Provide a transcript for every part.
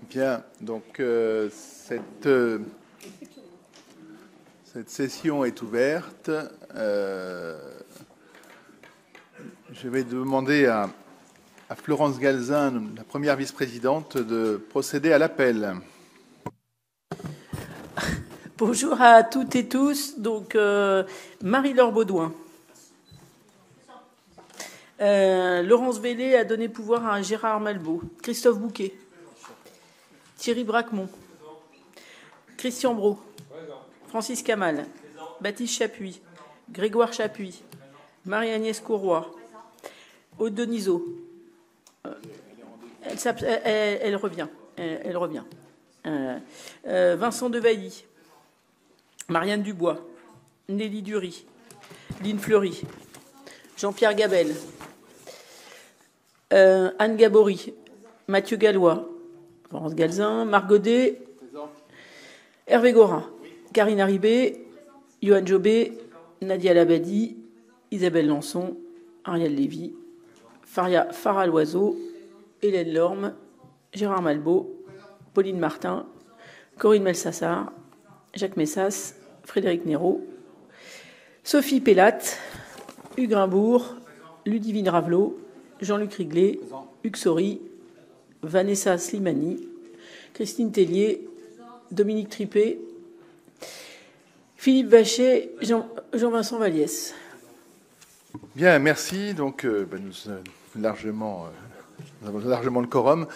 Bien, donc cette session est ouverte. Je vais demander à Florence Galzin, la première vice-présidente, de procéder à l'appel. Bonjour à toutes et tous. Donc, Marie-Laure Baudouin. Laurence Vélé a donné pouvoir à Gérard Malbaud. Christophe Bouquet. Thierry Bracmont. Christian Brault. Francis Kamal. Baptiste Chapuis. Grégoire Chapuis. Marie-Agnès Courroy. Aude Denisot. Elle revient. Elle revient. Vincent Devailly. Marianne Dubois. Nelly Dury. Lynne Fleury. Jean-Pierre Gabel. Anne Gabory. Mathieu Gallois. Florence Galzin. Marc Godet. Hervé Gorin. Karine Ribé. Johan Jobé. Nadia Labadi. Isabelle Lançon. Ariel Lévy. Farah Loiseau. Hélène Lorme. Gérard Malbaud. Pauline Martin. Corinne Melsassar. Jacques Messas. Frédéric Néraud. Sophie Pellatte. Hugues Grimbourg. Ludivine Ravelot. Jean-Luc Riglet. Hugues Saury. Vanessa Slimani. Christine Tellier. Dominique Tripet. Philippe Vachet. Jean-Vincent Valliès. Bien, merci. Donc, nous avons largement le quorum.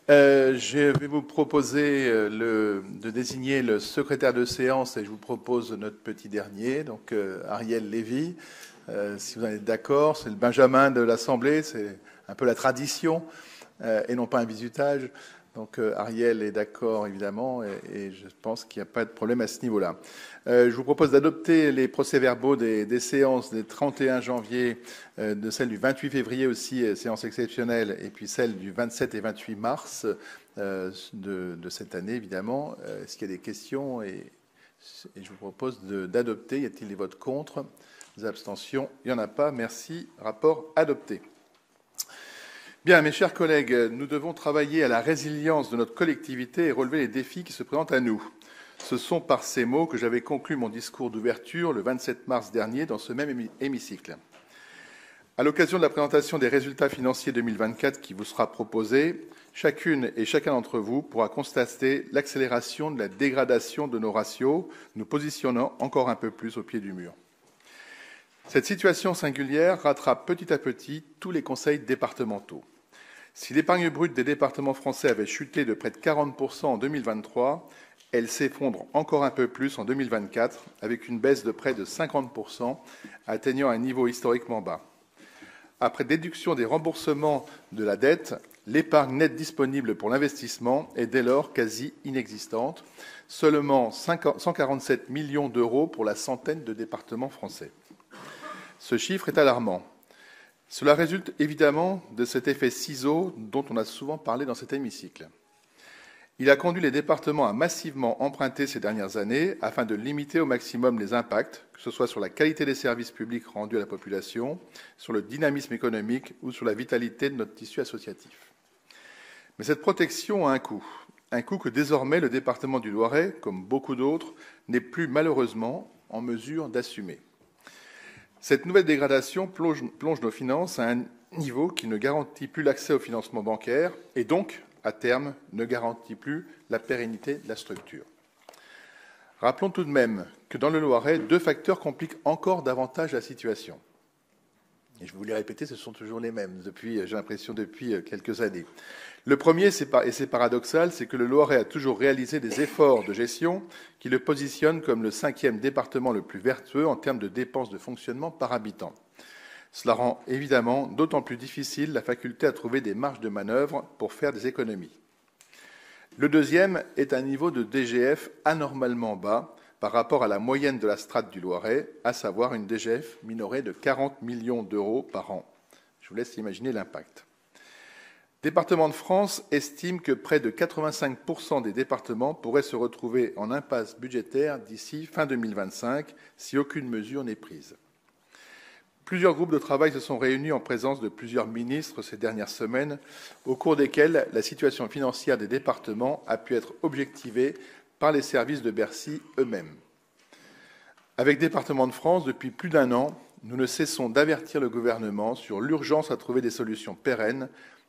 Je vais vous proposer de désigner le secrétaire de séance et je vous propose notre petit dernier, donc Ariel Lévy. Si vous en êtes d'accord, c'est le Benjamin de l'Assemblée, c'est un peu la tradition et non pas un bizutage. Donc Ariel est d'accord évidemment et je pense qu'il n'y a pas de problème à ce niveau-là. Je vous propose d'adopter les procès-verbaux des séances des 31 janvier, de celle du 28 février aussi, séance exceptionnelle, et puis celle du 27 et 28 mars de cette année évidemment. Est-ce qu'il y a des questions et je vous propose d'adopter. Y a-t-il des votes contre? Des abstentions? Il n'y en a pas. Merci. Rapport adopté. Bien, mes chers collègues, nous devons travailler à la résilience de notre collectivité et relever les défis qui se présentent à nous. Ce sont par ces mots que j'avais conclu mon discours d'ouverture le 27 mars dernier dans ce même hémicycle. À l'occasion de la présentation des résultats financiers 2024 qui vous sera proposée, chacune et chacun d'entre vous pourra constater l'accélération de la dégradation de nos ratios, nous positionnant encore un peu plus au pied du mur. Cette situation singulière rattrape petit à petit tous les conseils départementaux. Si l'épargne brute des départements français avait chuté de près de 40% en 2023, elle s'effondre encore un peu plus en 2024, avec une baisse de près de 50%, atteignant un niveau historiquement bas. Après déduction des remboursements de la dette, l'épargne nette disponible pour l'investissement est dès lors quasi inexistante, seulement 147 millions d'euros pour la centaine de départements français. Ce chiffre est alarmant. Cela résulte évidemment de cet effet ciseau dont on a souvent parlé dans cet hémicycle. Il a conduit les départements à massivement emprunter ces dernières années afin de limiter au maximum les impacts, que ce soit sur la qualité des services publics rendus à la population, sur le dynamisme économique ou sur la vitalité de notre tissu associatif. Mais cette protection a un coût que désormais le département du Loiret, comme beaucoup d'autres, n'est plus malheureusement en mesure d'assumer. Cette nouvelle dégradation plonge nos finances à un niveau qui ne garantit plus l'accès au financement bancaire et donc, à terme, ne garantit plus la pérennité de la structure. Rappelons tout de même que dans le Loiret, deux facteurs compliquent encore davantage la situation. Et je vais vous les répéter, ce sont toujours les mêmes, j'ai l'impression, depuis quelques années. Le premier, et c'est paradoxal, c'est que le Loiret a toujours réalisé des efforts de gestion qui le positionnent comme le 5e département le plus vertueux en termes de dépenses de fonctionnement par habitant. Cela rend évidemment d'autant plus difficile la faculté à trouver des marges de manœuvre pour faire des économies. Le deuxième est un niveau de DGF anormalement bas par rapport à la moyenne de la strate du Loiret, à savoir une DGF minorée de 40 millions d'euros par an. Je vous laisse imaginer l'impact. Départements de France estime que près de 85% des départements pourraient se retrouver en impasse budgétaire d'ici fin 2025 si aucune mesure n'est prise. Plusieurs groupes de travail se sont réunis en présence de plusieurs ministres ces dernières semaines, au cours desquels la situation financière des départements a pu être objectivée par les services de Bercy eux-mêmes. Avec Départements de France, depuis plus d'1 an, nous ne cessons d'avertir le gouvernement sur l'urgence à trouver des solutions pérennes,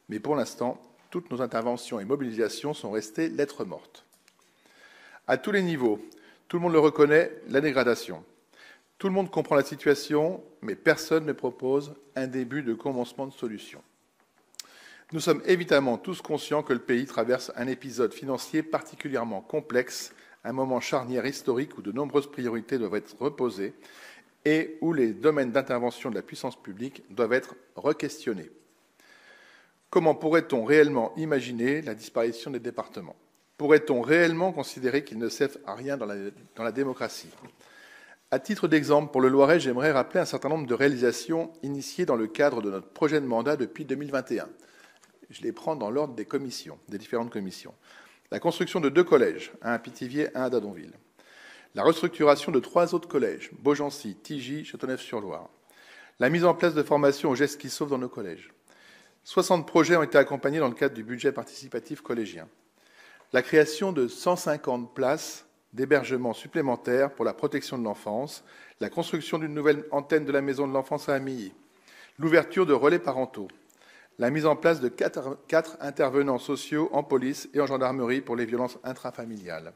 mais pour l'instant, toutes nos interventions et mobilisations sont restées lettres mortes. À tous les niveaux, tout le monde le reconnaît, la dégradation. Tout le monde comprend la situation, mais personne ne propose un début de commencement de solution. Nous sommes évidemment tous conscients que le pays traverse un épisode financier particulièrement complexe, un moment charnière historique où de nombreuses priorités doivent être reposées et où les domaines d'intervention de la puissance publique doivent être requestionnés. Comment pourrait-on réellement imaginer la disparition des départements? Pourrait-on réellement considérer qu'ils ne servent à rien dans la démocratie? À titre d'exemple, pour le Loiret, j'aimerais rappeler un certain nombre de réalisations initiées dans le cadre de notre projet de mandat depuis 2021. Je les prends dans l'ordre des commissions, des différentes commissions. La construction de 2 collèges, un à Pithiviers, un à Dadonville. La restructuration de 3 autres collèges, Beaugency, Tigy, Châteauneuf-sur-Loire. La mise en place de formations aux gestes qui sauvent dans nos collèges. 60 projets ont été accompagnés dans le cadre du budget participatif collégien. La création de 150 places d'hébergement supplémentaires pour la protection de l'enfance, la construction d'une nouvelle antenne de la maison de l'enfance à Amilly, l'ouverture de relais parentaux, la mise en place de 4 intervenants sociaux en police et en gendarmerie pour les violences intrafamiliales,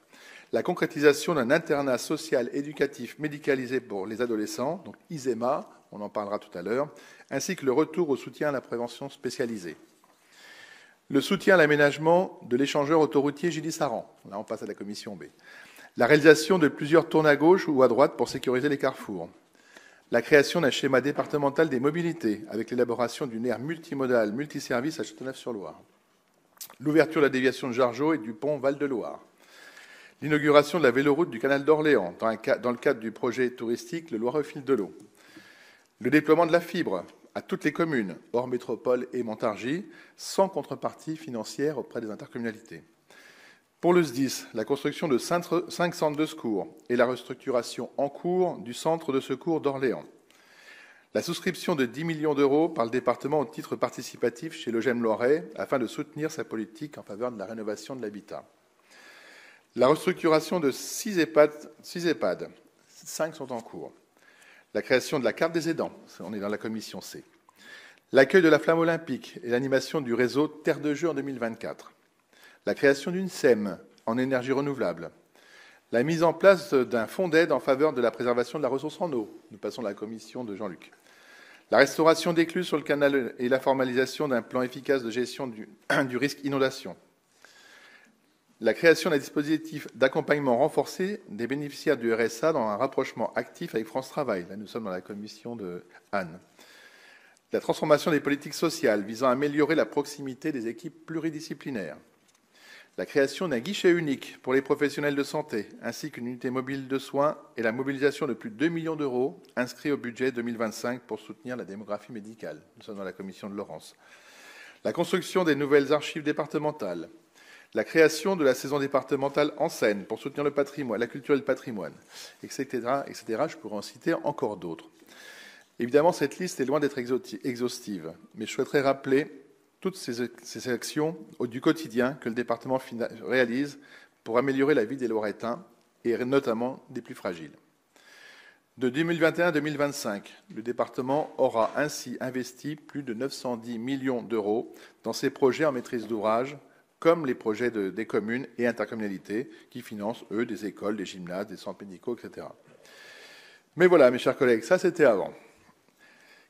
la concrétisation d'un internat social éducatif médicalisé pour les adolescents, donc ISEMA, on en parlera tout à l'heure, ainsi que le retour au soutien à la prévention spécialisée. Le soutien à l'aménagement de l'échangeur autoroutier Gilly-Saran, là on passe à la commission B. La réalisation de plusieurs tournes à gauche ou à droite pour sécuriser les carrefours. La création d'un schéma départemental des mobilités avec l'élaboration d'une aire multimodale, multiservice à Châteauneuf-sur-Loire. L'ouverture de la déviation de Jargeau et du pont Val-de-Loire. L'inauguration de la véloroute du canal d'Orléans dans le cadre du projet touristique Le Loiret au fil de l'eau. Le déploiement de la fibre à toutes les communes, hors métropole et Montargis, sans contrepartie financière auprès des intercommunalités. Pour le SDIS, la construction de 5 centres de secours et la restructuration en cours du centre de secours d'Orléans. La souscription de 10 millions d'euros par le département au titre participatif chez le GEM Loiret afin de soutenir sa politique en faveur de la rénovation de l'habitat. La restructuration de 6 EHPAD, 5 sont en cours. La création de la carte des aidants, on est dans la commission C. L'accueil de la flamme olympique et l'animation du réseau Terre de Jeux en 2024. La création d'une SEM en énergie renouvelable. La mise en place d'un fonds d'aide en faveur de la préservation de la ressource en eau. Nous passons à la commission de Jean-Luc. La restauration d'écluses sur le canal et la formalisation d'un plan efficace de gestion du risque inondation. La création d'un dispositif d'accompagnement renforcé des bénéficiaires du RSA dans un rapprochement actif avec France Travail. Là, nous sommes dans la commission de Anne. La transformation des politiques sociales visant à améliorer la proximité des équipes pluridisciplinaires. La création d'un guichet unique pour les professionnels de santé, ainsi qu'une unité mobile de soins et la mobilisation de plus de 2 millions d'euros inscrits au budget 2025 pour soutenir la démographie médicale. Nous sommes dans la commission de Laurence. La construction des nouvelles archives départementales. La création de la saison départementale en Seine pour soutenir le patrimoine, la culture et le patrimoine, etc., etc. Je pourrais en citer encore d'autres. Évidemment, cette liste est loin d'être exhaustive, mais je souhaiterais rappeler toutes ces actions du quotidien que le département réalise pour améliorer la vie des Loiretains et notamment des plus fragiles. De 2021 à 2025, le département aura ainsi investi plus de 910 millions d'euros dans ses projets en maîtrise d'ouvrage, comme les projets des communes et intercommunalités qui financent, eux, des écoles, des gymnases, des centres médicaux, etc. Mais voilà, mes chers collègues, ça c'était avant.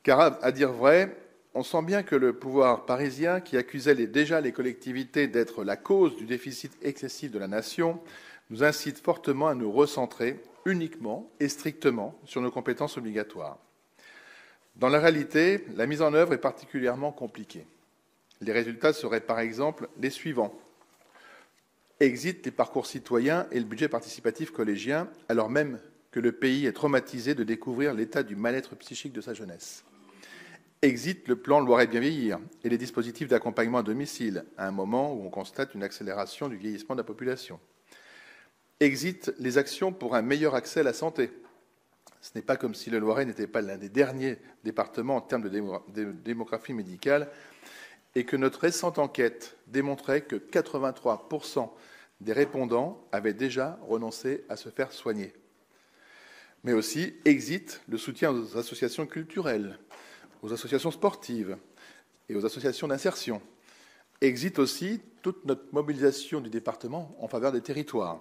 Car à dire vrai, on sent bien que le pouvoir parisien, qui accusait déjà les collectivités d'être la cause du déficit excessif de la nation, nous incite fortement à nous recentrer uniquement et strictement sur nos compétences obligatoires. Dans la réalité, la mise en œuvre est particulièrement compliquée. Les résultats seraient par exemple les suivants. Exit les parcours citoyens et le budget participatif collégien, alors même que le pays est traumatisé de découvrir l'état du mal-être psychique de sa jeunesse. Exit le plan Loiret bien vieillir et les dispositifs d'accompagnement à domicile, à un moment où on constate une accélération du vieillissement de la population. Exit les actions pour un meilleur accès à la santé. Ce n'est pas comme si le Loiret n'était pas l'un des derniers départements en termes de démographie médicale et que notre récente enquête démontrait que 83% des répondants avaient déjà renoncé à se faire soigner. Mais aussi existe le soutien aux associations culturelles, aux associations sportives et aux associations d'insertion. Existe aussi toute notre mobilisation du département en faveur des territoires.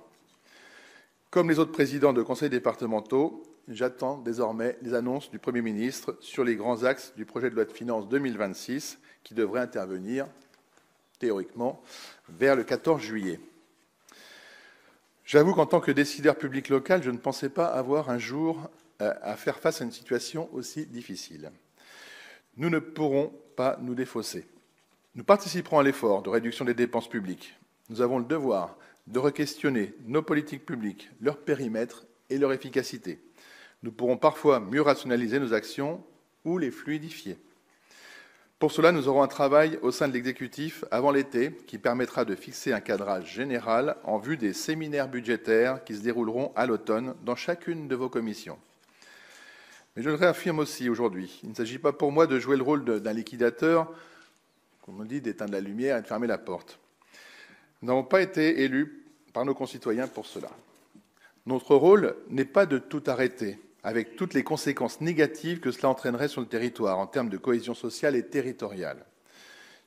Comme les autres présidents de conseils départementaux, j'attends désormais les annonces du Premier ministre sur les grands axes du projet de loi de finances 2026 qui devrait intervenir, théoriquement, vers le 14 juillet. J'avoue qu'en tant que décideur public local, je ne pensais pas avoir un jour à faire face à une situation aussi difficile. Nous ne pourrons pas nous défausser. Nous participerons à l'effort de réduction des dépenses publiques. Nous avons le devoir de re-questionner nos politiques publiques, leur périmètre et leur efficacité. Nous pourrons parfois mieux rationaliser nos actions ou les fluidifier. Pour cela, nous aurons un travail au sein de l'exécutif avant l'été qui permettra de fixer un cadrage général en vue des séminaires budgétaires qui se dérouleront à l'automne dans chacune de vos commissions. Mais je le réaffirme aussi aujourd'hui, il ne s'agit pas pour moi de jouer le rôle d'un liquidateur, comme on dit, d'éteindre la lumière et de fermer la porte. Nous n'avons pas été élus par nos concitoyens pour cela. Notre rôle n'est pas de tout arrêter, avec toutes les conséquences négatives que cela entraînerait sur le territoire en termes de cohésion sociale et territoriale.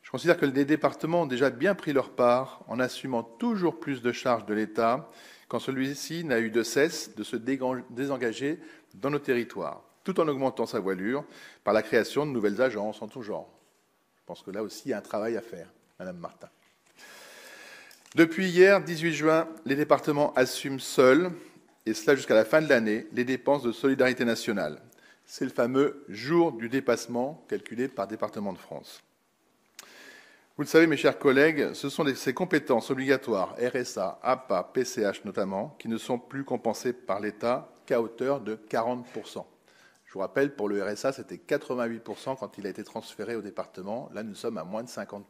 Je considère que les départements ont déjà bien pris leur part en assumant toujours plus de charges de l'État quand celui-ci n'a eu de cesse de se désengager dans nos territoires, tout en augmentant sa voilure par la création de nouvelles agences en tout genre. Je pense que là aussi, il y a un travail à faire, Madame Martin. Depuis hier, 18 juin, les départements assument seuls, et cela jusqu'à la fin de l'année, les dépenses de solidarité nationale. C'est le fameux jour du dépassement calculé par département de France. Vous le savez, mes chers collègues, ce sont ces compétences obligatoires, RSA, APA, PCH notamment, qui ne sont plus compensées par l'État qu'à hauteur de 40%. Je vous rappelle, pour le RSA, c'était 88% quand il a été transféré au département. Là, nous sommes à moins de 50%.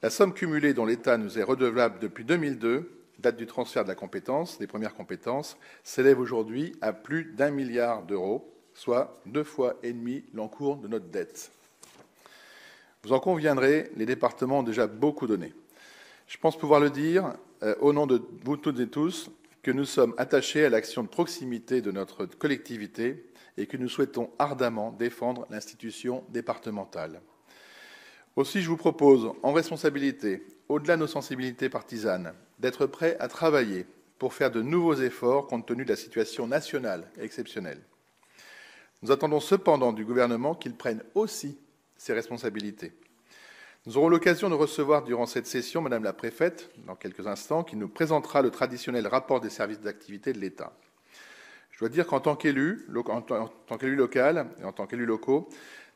La somme cumulée dont l'État nous est redevable depuis 2002, date du transfert de la compétence, des premières compétences, s'élève aujourd'hui à plus d'1 milliard d'euros, soit 2,5 fois l'encours de notre dette. Vous en conviendrez, les départements ont déjà beaucoup donné. Je pense pouvoir le dire, au nom de vous toutes et tous, que nous sommes attachés à l'action de proximité de notre collectivité et que nous souhaitons ardemment défendre l'institution départementale. Aussi, je vous propose, en responsabilité, au-delà de nos sensibilités partisanes, d'être prêts à travailler pour faire de nouveaux efforts compte tenu de la situation nationale exceptionnelle. Nous attendons cependant du gouvernement qu'il prenne aussi ses responsabilités. Nous aurons l'occasion de recevoir durant cette session Madame la préfète, dans quelques instants, qui nous présentera le traditionnel rapport des services d'activité de l'État. Je dois dire qu'en tant qu'élu local et en tant qu'élus locaux,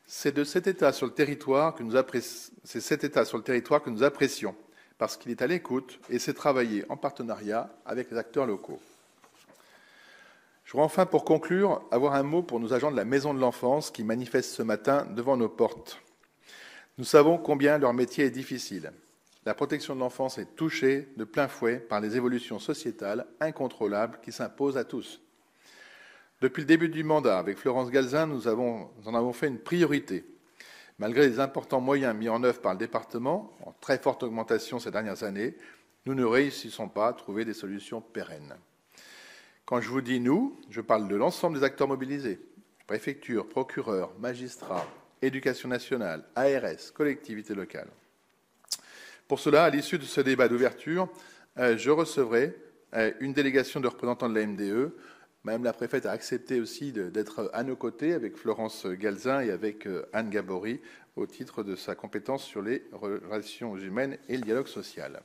c'est de cet État sur le territoire que nous apprécions, parce qu'il est à l'écoute et sait travailler en partenariat avec les acteurs locaux. Je voudrais enfin, pour conclure, avoir un mot pour nos agents de la Maison de l'Enfance qui manifestent ce matin devant nos portes. Nous savons combien leur métier est difficile. La protection de l'enfance est touchée de plein fouet par les évolutions sociétales incontrôlables qui s'imposent à tous. Depuis le début du mandat, avec Florence Galzin, nous en avons fait une priorité. Malgré les importants moyens mis en œuvre par le département, en très forte augmentation ces dernières années, nous ne réussissons pas à trouver des solutions pérennes. Quand je vous dis « nous », je parle de l'ensemble des acteurs mobilisés, préfecture, procureur, magistrats, éducation nationale, ARS, collectivités locales. Pour cela, à l'issue de ce débat d'ouverture, je recevrai une délégation de représentants de la MDE. Madame la préfète a accepté aussi d'être à nos côtés avec Florence Galzin et avec Anne Gabory au titre de sa compétence sur les relations humaines et le dialogue social.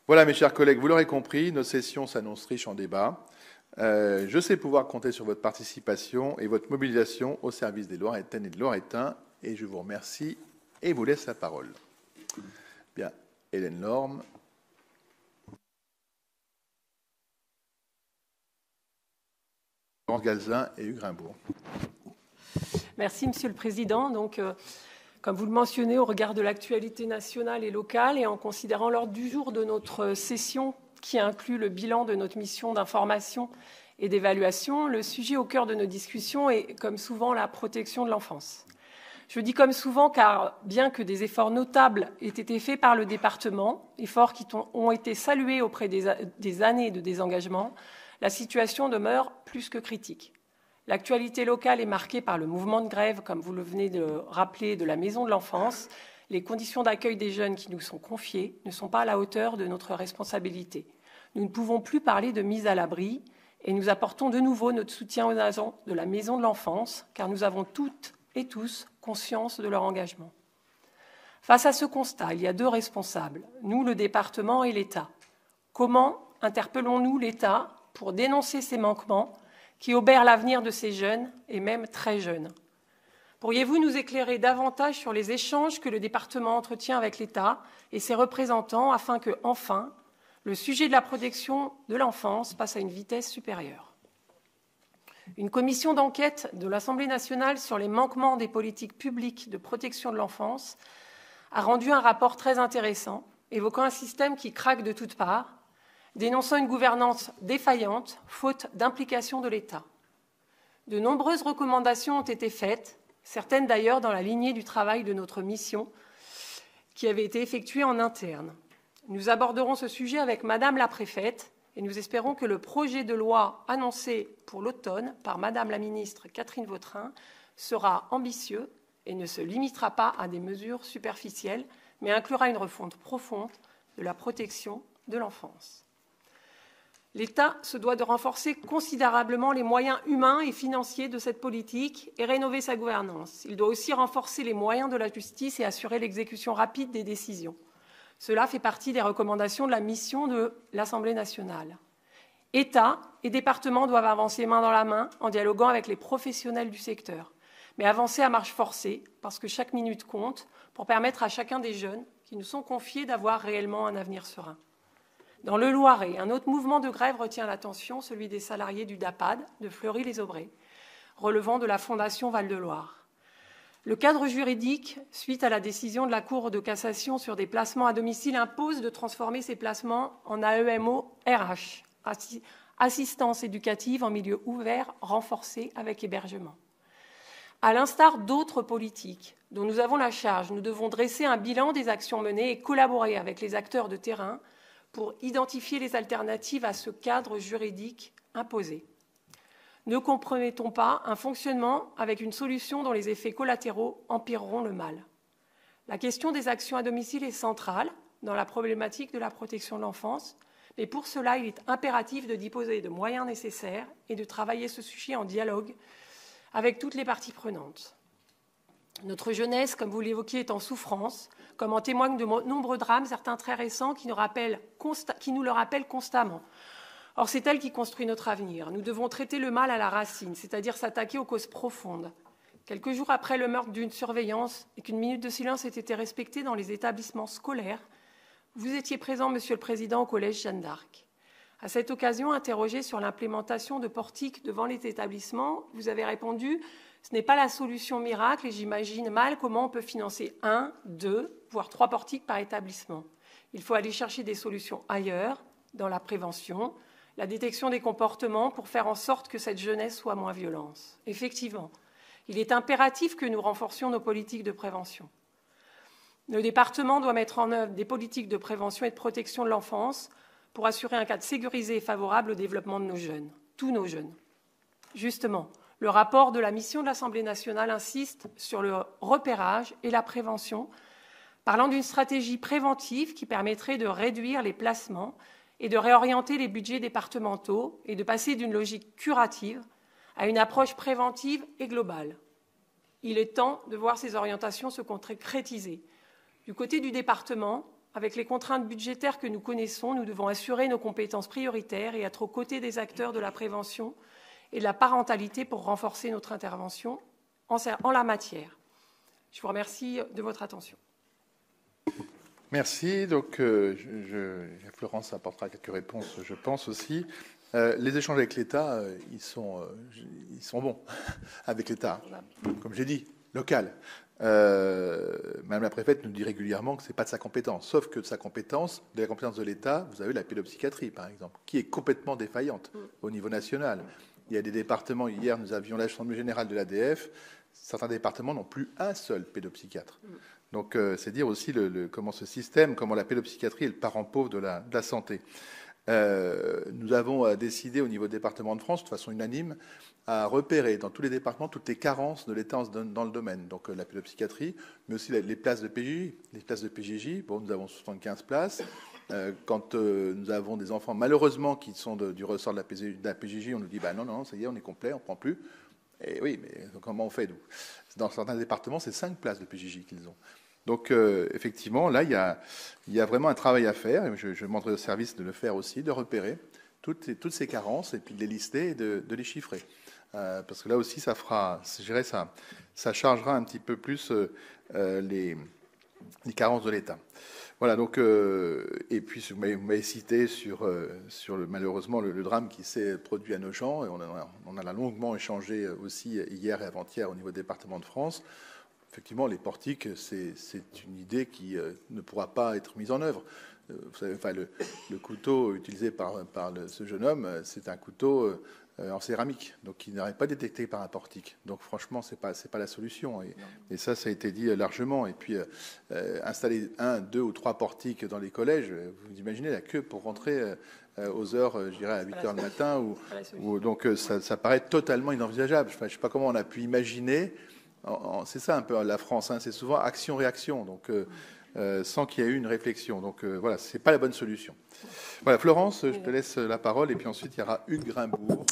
Voilà, mes chers collègues, vous l'aurez compris, nos sessions s'annoncent riches en débats. Je sais pouvoir compter sur votre participation et votre mobilisation au service des Loiretaines et des Loiretains, et je vous remercie et vous laisse la parole. Bien, Hélène Lorme. Galzin et Hugues Rimbourg. Merci, Monsieur le Président. Donc, comme vous le mentionnez, au regard de l'actualité nationale et locale et en considérant l'ordre du jour de notre session qui inclut le bilan de notre mission d'information et d'évaluation, le sujet au cœur de nos discussions est, comme souvent, la protection de l'enfance. Je dis comme souvent car, bien que des efforts notables aient été faits par le département, efforts qui ont été salués auprès des années de désengagement, la situation demeure plus que critique. L'actualité locale est marquée par le mouvement de grève, comme vous le venez de rappeler, de la Maison de l'Enfance. Les conditions d'accueil des jeunes qui nous sont confiées ne sont pas à la hauteur de notre responsabilité. Nous ne pouvons plus parler de mise à l'abri et nous apportons de nouveau notre soutien aux agents de la Maison de l'Enfance, car nous avons toutes et tous conscience de leur engagement. Face à ce constat, il y a deux responsables, nous, le département et l'État. Comment interpellons-nous l'État pour dénoncer ces manquements qui obèrent l'avenir de ces jeunes et même très jeunes? Pourriez-vous nous éclairer davantage sur les échanges que le département entretient avec l'État et ses représentants afin que, enfin, le sujet de la protection de l'enfance passe à une vitesse supérieure? Une commission d'enquête de l'Assemblée nationale sur les manquements des politiques publiques de protection de l'enfance a rendu un rapport très intéressant, évoquant un système qui craque de toutes parts, dénonçant une gouvernance défaillante, faute d'implication de l'État. De nombreuses recommandations ont été faites, certaines d'ailleurs dans la lignée du travail de notre mission, qui avait été effectuée en interne. Nous aborderons ce sujet avec Madame la préfète, et nous espérons que le projet de loi annoncé pour l'automne par Madame la ministre Catherine Vautrin sera ambitieux et ne se limitera pas à des mesures superficielles, mais inclura une refonte profonde de la protection de l'enfance. L'État se doit de renforcer considérablement les moyens humains et financiers de cette politique et rénover sa gouvernance. Il doit aussi renforcer les moyens de la justice et assurer l'exécution rapide des décisions. Cela fait partie des recommandations de la mission de l'Assemblée nationale. État et départements doivent avancer main dans la main en dialoguant avec les professionnels du secteur, mais avancer à marche forcée parce que chaque minute compte pour permettre à chacun des jeunes qui nous sont confiés d'avoir réellement un avenir serein. Dans le Loiret, un autre mouvement de grève retient l'attention, celui des salariés du DAPAD de Fleury-les-Aubrais, relevant de la Fondation Val-de-Loire. Le cadre juridique, suite à la décision de la Cour de cassation sur des placements à domicile, impose de transformer ces placements en AEMO RH, assistance éducative en milieu ouvert renforcée avec hébergement. À l'instar d'autres politiques dont nous avons la charge, nous devons dresser un bilan des actions menées et collaborer avec les acteurs de terrain pour identifier les alternatives à ce cadre juridique imposé. Ne compromettons pas un fonctionnement avec une solution dont les effets collatéraux empireront le mal. La question des actions à domicile est centrale dans la problématique de la protection de l'enfance, mais pour cela, il est impératif de disposer de moyens nécessaires et de travailler ce sujet en dialogue avec toutes les parties prenantes. Notre jeunesse, comme vous l'évoquiez, est en souffrance, comme en témoignent de nombreux drames, certains très récents, qui nous le rappellent constamment. Or, c'est elle qui construit notre avenir. Nous devons traiter le mal à la racine, c'est-à-dire s'attaquer aux causes profondes. Quelques jours après le meurtre d'une surveillance et qu'une minute de silence ait été respectée dans les établissements scolaires, vous étiez présent, Monsieur le Président, au Collège Jeanne d'Arc. À cette occasion, interrogé sur l'implémentation de portiques devant les établissements, vous avez répondu « Ce n'est pas la solution miracle et j'imagine mal comment on peut financer 1, 2, voire 3 portiques par établissement. Il faut aller chercher des solutions ailleurs, dans la prévention, la détection des comportements pour faire en sorte que cette jeunesse soit moins violente. » Effectivement, il est impératif que nous renforcions nos politiques de prévention. Le département doit mettre en œuvre des politiques de prévention et de protection de l'enfance pour assurer un cadre sécurisé et favorable au développement de nos jeunes, tous nos jeunes. Justement, le rapport de la mission de l'Assemblée nationale insiste sur le repérage et la prévention, parlant d'une stratégie préventive qui permettrait de réduire les placements et de réorienter les budgets départementaux et de passer d'une logique curative à une approche préventive et globale. Il est temps de voir ces orientations se concrétiser. Du côté du département, avec les contraintes budgétaires que nous connaissons, nous devons assurer nos compétences prioritaires et être aux côtés des acteurs de la prévention et de la parentalité pour renforcer notre intervention en la matière. Je vous remercie de votre attention. Merci. Donc, Florence apportera quelques réponses, je pense aussi. Les échanges avec l'État, ils sont bons avec l'État, comme j'ai dit, local. Madame la préfète nous dit régulièrement que c'est pas de sa compétence, sauf que de la compétence de l'État, vous avez la pédopsychiatrie, par exemple, qui est complètement défaillante au niveau national. Il y a des départements, hier nous avions l'Assemblée générale de l'ADF, certains départements n'ont plus un seul pédopsychiatre. Donc c'est dire aussi comment ce système, comment la pédopsychiatrie est le parent pauvre de la santé. Nous avons décidé au niveau du département de France, de façon unanime, à repérer dans tous les départements toutes les carences de l'État dans le domaine. Donc la pédopsychiatrie, mais aussi les places de PJJ. Les places de PJJ, bon, nous avons 75 places. Quand nous avons des enfants, malheureusement, qui sont du ressort de la PJJ, on nous dit non, ça y est, on est complet, on ne prend plus. Et oui, mais comment on fait, nous ? Dans certains départements, c'est 5 places de PJJ qu'ils ont. Donc, effectivement, là, il y a vraiment un travail à faire. Et je demanderai au service de le faire aussi, de repérer toutes ces carences et puis de les lister et de les chiffrer. Parce que là aussi, ça fera, je dirais, ça chargera un petit peu plus les carences de l'État. Voilà, donc, et puis vous m'avez cité sur malheureusement le drame qui s'est produit à Nogent, et on en a longuement échangé aussi hier et avant-hier au niveau du département de France. Effectivement, les portiques, c'est une idée qui ne pourra pas être mise en œuvre. Vous savez, enfin, le couteau utilisé par ce jeune homme, c'est un couteau en céramique, donc qui n'aurait pas détecté par un portique. Donc franchement, c'est pas la solution. Et ça a été dit largement. Et puis installer 1, 2 ou 3 portiques dans les collèges, vous imaginez la queue pour rentrer aux heures, je dirais à 8 heures le matin, donc ça paraît totalement inenvisageable. Je ne sais pas comment on a pu imaginer. C'est ça un peu la France, hein, c'est souvent action-réaction, donc sans qu'il y ait eu une réflexion. Donc voilà, c'est pas la bonne solution. Voilà, Florence, je te laisse la parole, et puis ensuite il y aura Hugues Grimbourg.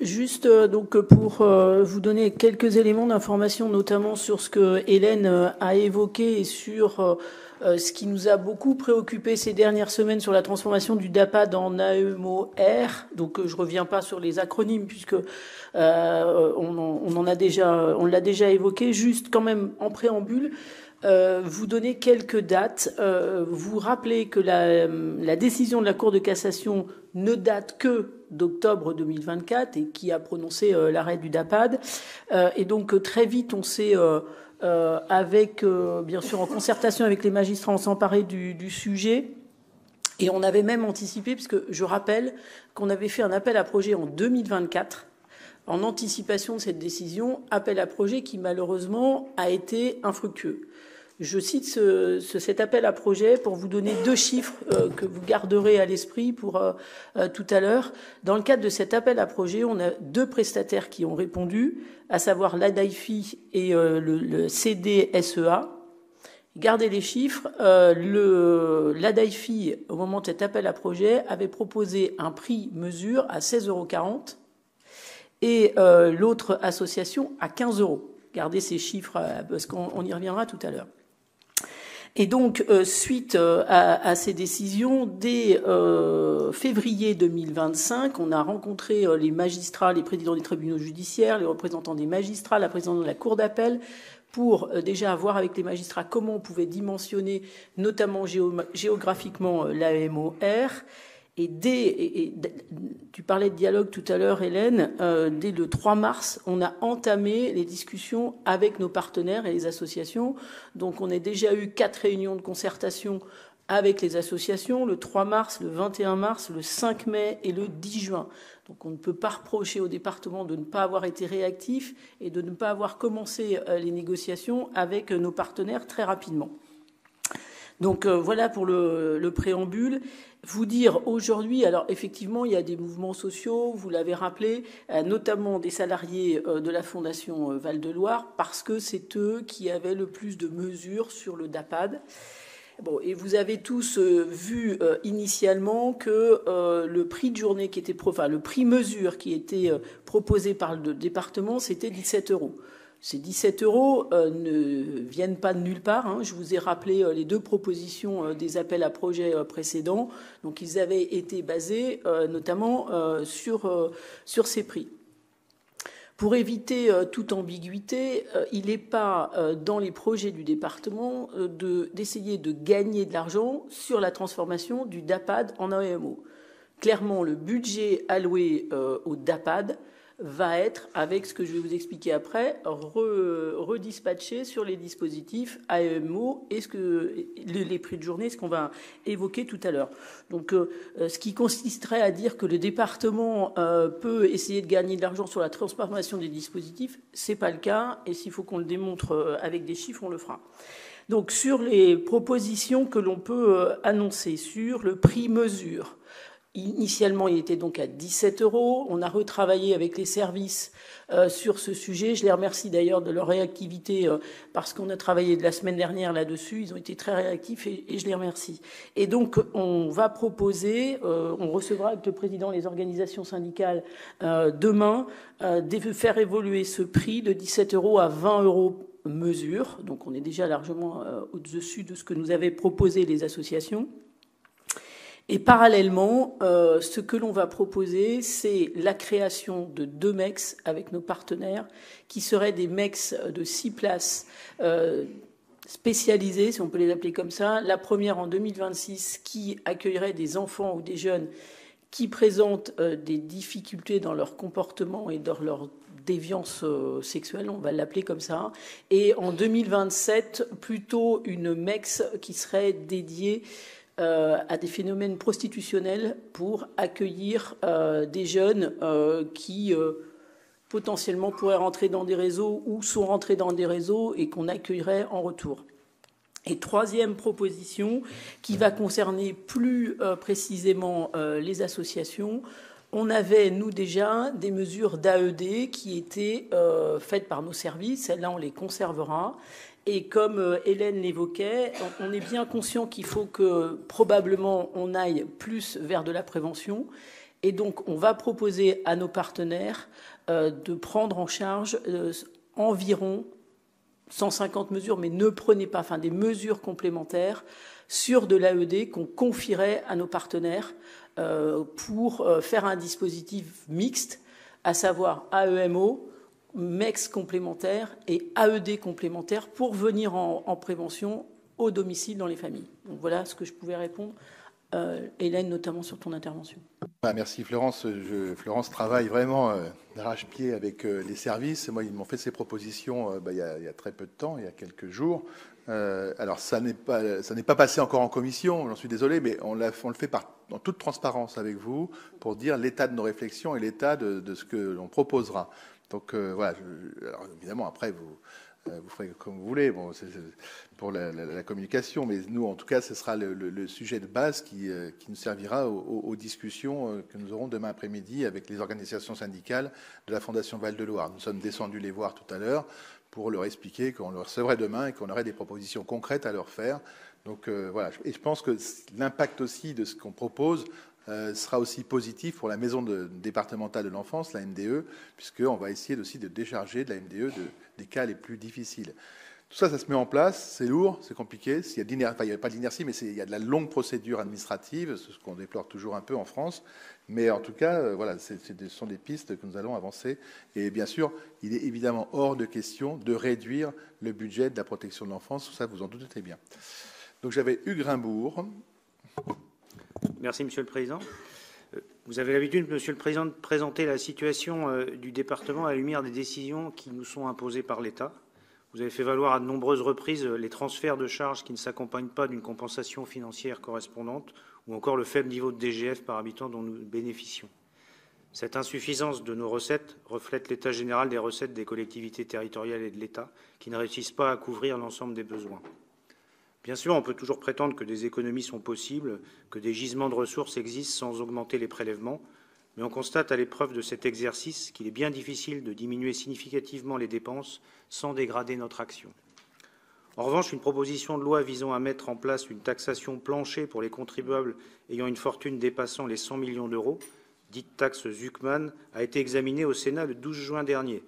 Juste donc pour vous donner quelques éléments d'information, notamment sur ce que Hélène a évoqué et sur ce qui nous a beaucoup préoccupé ces dernières semaines sur la transformation du DAPAD en AEMO-R. Donc je reviens pas sur les acronymes puisque on l'a déjà évoqué. Juste quand même en préambule, vous donner quelques dates. Vous rappelez que la décision de la Cour de cassation ne date que d'octobre 2024 et qui a prononcé l'arrêt du DAPAD. Et donc très vite, on s'est avec, bien sûr, en concertation avec les magistrats, on s'est emparé du sujet. Et on avait même anticipé, puisque je rappelle qu'on avait fait un appel à projet en 2024, en anticipation de cette décision, appel à projet qui malheureusement a été infructueux. Je cite cet appel à projet pour vous donner 2 chiffres que vous garderez à l'esprit pour tout à l'heure. Dans le cadre de cet appel à projet, on a 2 prestataires qui ont répondu, à savoir l'ADAIFI et le CDSEA. Gardez les chiffres. L'ADAIFI, au moment de cet appel à projet, avait proposé un prix mesure à 16,40 € et l'autre association à 15 €. Gardez ces chiffres parce qu'on y reviendra tout à l'heure. Et donc, suite à ces décisions, dès février 2025, on a rencontré les magistrats, les présidents des tribunaux judiciaires, les représentants des magistrats, la présidente de la Cour d'appel, pour déjà voir avec les magistrats comment on pouvait dimensionner, notamment géographiquement, l'AEMO-R. Et tu parlais de dialogue tout à l'heure, Hélène, dès le 3 mars, on a entamé les discussions avec nos partenaires et les associations. Donc on a déjà eu 4 réunions de concertation avec les associations, le 3 mars, le 21 mars, le 5 mai et le 10 juin. Donc on ne peut pas reprocher au département de ne pas avoir été réactif et de ne pas avoir commencé les négociations avec nos partenaires très rapidement. Donc voilà pour le préambule. Vous dire aujourd'hui, alors effectivement, il y a des mouvements sociaux, vous l'avez rappelé, notamment des salariés de la Fondation Val-de-Loire, parce que c'est eux qui avaient le plus de mesures sur le DAPAD. Bon, et vous avez tous vu initialement que le prix de journée qui était, le prix mesure qui était proposé par le département, c'était 17 €. Ces 17 € ne viennent pas de nulle part. Hein. Je vous ai rappelé les 2 propositions des appels à projets précédents. Donc, ils avaient été basés notamment sur ces prix. Pour éviter toute ambiguïté, il n'est pas dans les projets du département d'essayer de gagner de l'argent sur la transformation du DAPAD en AEMO. Clairement, le budget alloué au DAPAD va être, avec ce que je vais vous expliquer après, redispatché sur les dispositifs AEMO et les prix de journée, ce qu'on va évoquer tout à l'heure. Donc, ce qui consisterait à dire que le département peut essayer de gagner de l'argent sur la transformation des dispositifs, c'est pas le cas, et s'il faut qu'on le démontre avec des chiffres, on le fera. Donc, sur les propositions que l'on peut annoncer, sur le prix mesure, initialement, il était donc à 17 €. On a retravaillé avec les services sur ce sujet. Je les remercie d'ailleurs de leur réactivité parce qu'on a travaillé de la semaine dernière là-dessus. Ils ont été très réactifs et je les remercie. Et donc, on va proposer, on recevra avec le président les organisations syndicales demain, de faire évoluer ce prix de 17 € à 20 € mesure. Donc, on est déjà largement au-dessus de ce que nous avaient proposé les associations. Et parallèlement, ce que l'on va proposer, c'est la création de 2 MEX avec nos partenaires, qui seraient des MEX de 6 places spécialisées, si on peut les appeler comme ça. La première en 2026, qui accueillerait des enfants ou des jeunes qui présentent des difficultés dans leur comportement et dans leur déviance sexuelle, on va l'appeler comme ça. Et en 2027, plutôt une MEX qui serait dédiée à des phénomènes prostitutionnels pour accueillir des jeunes qui potentiellement pourraient rentrer dans des réseaux ou sont rentrés dans des réseaux et qu'on accueillerait en retour. Et troisième proposition qui va concerner plus précisément les associations. On avait, nous, déjà des mesures d'AED qui étaient faites par nos services. Celles-là, on les conservera. Et comme Hélène l'évoquait, on est bien conscient qu'il faut que probablement on aille plus vers de la prévention. Et donc, on va proposer à nos partenaires de prendre en charge environ 150 mesures, mais ne prenez pas, des mesures complémentaires sur de l'AED qu'on confierait à nos partenaires pour faire un dispositif mixte, à savoir AEMO, MEX complémentaire et AED complémentaire pour venir en prévention au domicile dans les familles. Donc voilà ce que je pouvais répondre. Hélène, notamment sur ton intervention. Merci Florence. Florence travaille vraiment d'arrache-pied avec les services. Moi, ils m'ont fait ces propositions il y a très peu de temps, il y a quelques jours. Alors ça n'est pas passé encore en commission, j'en suis désolé, mais on le fait en toute transparence avec vous pour dire l'état de nos réflexions et l'état de ce que l'on proposera. Donc voilà, alors, évidemment après vous ferez comme vous voulez, bon, c'est pour la communication, mais nous en tout cas ce sera le sujet de base qui nous servira aux discussions que nous aurons demain après-midi avec les organisations syndicales de la Fondation Val-de-Loire. Nous sommes descendus les voir tout à l'heure pour leur expliquer qu'on le recevrait demain et qu'on aurait des propositions concrètes à leur faire. Donc voilà, et je pense que l'impact aussi de ce qu'on propose sera aussi positif pour la maison départementale de l'enfance, la MDE, puisqu'on va essayer aussi de décharger de la MDE des cas les plus difficiles. Tout ça, ça se met en place, c'est lourd, c'est compliqué. Il n'y a pas d'inertie, mais il y a de la longue procédure administrative, ce qu'on déplore toujours un peu en France. Mais en tout cas, voilà, ce sont des pistes que nous allons avancer. Et bien sûr, il est évidemment hors de question de réduire le budget de la protection de l'enfance. Ça, vous en doutez bien. Donc j'avais Hugues Rimbourg. Merci, Monsieur le Président. Vous avez l'habitude, Monsieur le Président, de présenter la situation du département à la lumière des décisions qui nous sont imposées par l'État. Vous avez fait valoir à de nombreuses reprises les transferts de charges qui ne s'accompagnent pas d'une compensation financière correspondante ou encore le faible niveau de DGF par habitant dont nous bénéficions. Cette insuffisance de nos recettes reflète l'état général des recettes des collectivités territoriales et de l'État qui ne réussissent pas à couvrir l'ensemble des besoins. Bien sûr, on peut toujours prétendre que des économies sont possibles, que des gisements de ressources existent sans augmenter les prélèvements, mais on constate à l'épreuve de cet exercice qu'il est bien difficile de diminuer significativement les dépenses sans dégrader notre action. En revanche, une proposition de loi visant à mettre en place une taxation plancher pour les contribuables ayant une fortune dépassant les 100 millions d'euros, dite taxe Zuckman, a été examinée au Sénat le 12 juin dernier.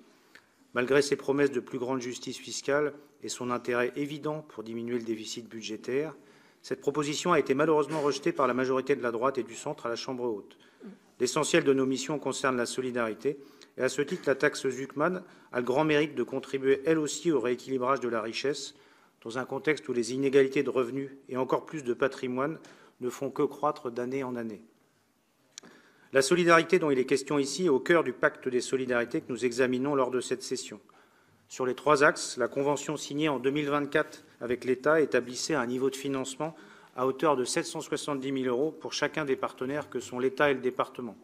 Malgré ses promesses de plus grande justice fiscale et son intérêt évident pour diminuer le déficit budgétaire, cette proposition a été malheureusement rejetée par la majorité de la droite et du centre à la Chambre haute. L'essentiel de nos missions concerne la solidarité, et à ce titre, la taxe Zuckman a le grand mérite de contribuer, elle aussi, au rééquilibrage de la richesse, dans un contexte où les inégalités de revenus et encore plus de patrimoine ne font que croître d'année en année. La solidarité dont il est question ici est au cœur du pacte des solidarités que nous examinons lors de cette session. Sur les 3 axes, la convention signée en 2024 avec l'État établissait un niveau de financement à hauteur de 770 000 € pour chacun des partenaires que sont l'État et le département.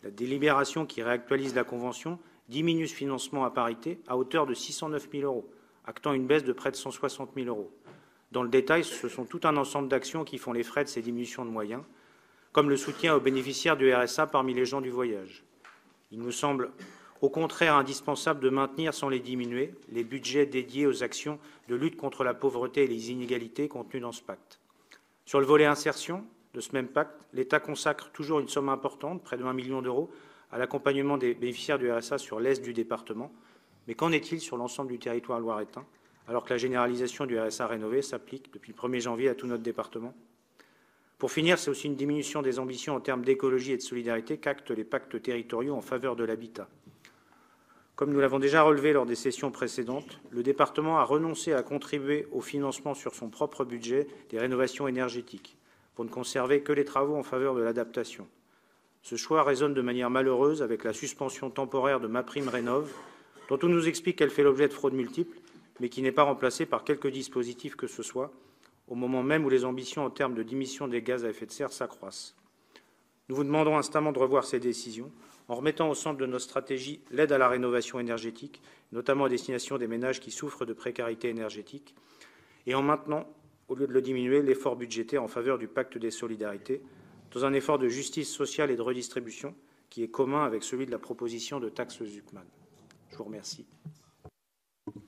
La délibération qui réactualise la convention diminue ce financement à parité à hauteur de 609 000 €, actant une baisse de près de 160 000 €. Dans le détail, ce sont tout un ensemble d'actions qui font les frais de ces diminutions de moyens, comme le soutien aux bénéficiaires du RSA parmi les gens du voyage. Il nous semble au contraire indispensable de maintenir, sans les diminuer, les budgets dédiés aux actions de lutte contre la pauvreté et les inégalités contenues dans ce pacte. Sur le volet insertion de ce même pacte, l'État consacre toujours une somme importante, près de 1 million d'euros, à l'accompagnement des bénéficiaires du RSA sur l'est du département. Mais qu'en est-il sur l'ensemble du territoire loiretain, alors que la généralisation du RSA rénové s'applique depuis le 1er janvier à tout notre département? Pour finir, c'est aussi une diminution des ambitions en termes d'écologie et de solidarité qu'actent les pactes territoriaux en faveur de l'habitat. Comme nous l'avons déjà relevé lors des sessions précédentes, le département a renoncé à contribuer au financement sur son propre budget des rénovations énergétiques, pour ne conserver que les travaux en faveur de l'adaptation. Ce choix résonne de manière malheureuse avec la suspension temporaire de MaPrimeRénov', dont on nous explique qu'elle fait l'objet de fraudes multiples, mais qui n'est pas remplacée par quelque dispositif que ce soit, au moment même où les ambitions en termes de diminution des gaz à effet de serre s'accroissent. Nous vous demandons instamment de revoir ces décisions, en remettant au centre de notre stratégie l'aide à la rénovation énergétique, notamment à destination des ménages qui souffrent de précarité énergétique, et en maintenant, au lieu de le diminuer, l'effort budgétaire en faveur du pacte des solidarités, dans un effort de justice sociale et de redistribution qui est commun avec celui de la proposition de taxe Zuckman. Je vous remercie.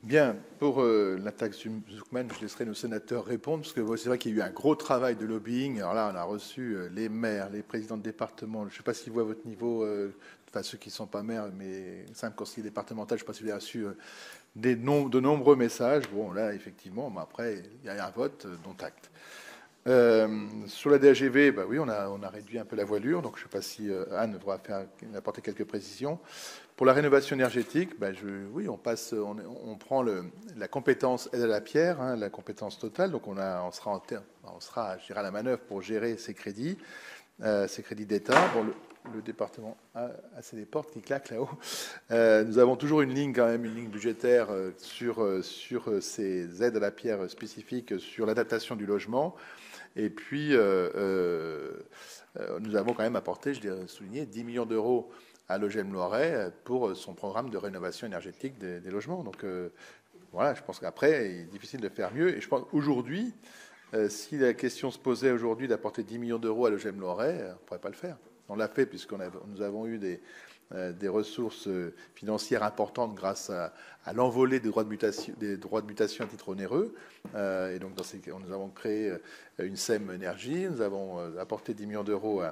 Bien, pour la taxe Zuckman, je laisserai nos sénateurs répondre, parce que c'est vrai qu'il y a eu un gros travail de lobbying. Alors là, on a reçu les maires, les présidents de département. Je ne sais pas s'ils voient votre niveau, enfin ceux qui ne sont pas maires, mais simple conseiller départemental, je ne sais pas si vous avez reçu de nombreux messages. Bon, là, effectivement, mais après, il y a un vote, dont acte. Sur la DGV, bah oui, on a réduit un peu la voilure, donc je ne sais pas si Anne devra apporter quelques précisions. Pour la rénovation énergétique, bah oui, on prend la compétence aide à la pierre, hein, la compétence totale, donc on sera, je dirais, à la manœuvre pour gérer ces crédits d'État. Bon, le département a ses portes qui claquent là-haut. Nous avons toujours une ligne budgétaire sur ces aides à la pierre spécifiques sur l'adaptation du logement. Et puis, nous avons quand même apporté, je dirais souligner, 10 millions d'euros à l'OGM Loiret pour son programme de rénovation énergétique des logements. Donc, voilà, je pense qu'après, il est difficile de faire mieux. Et je pense qu'aujourd'hui, si la question se posait aujourd'hui d'apporter 10 millions d'euros à l'OGM Loiret, on ne pourrait pas le faire. On l'a fait puisque nous avons eu des ressources financières importantes grâce à l'envolée des droits de mutation à titre onéreux. Et donc, nous avons créé une SEM Énergie. Nous avons apporté 10 millions d'euros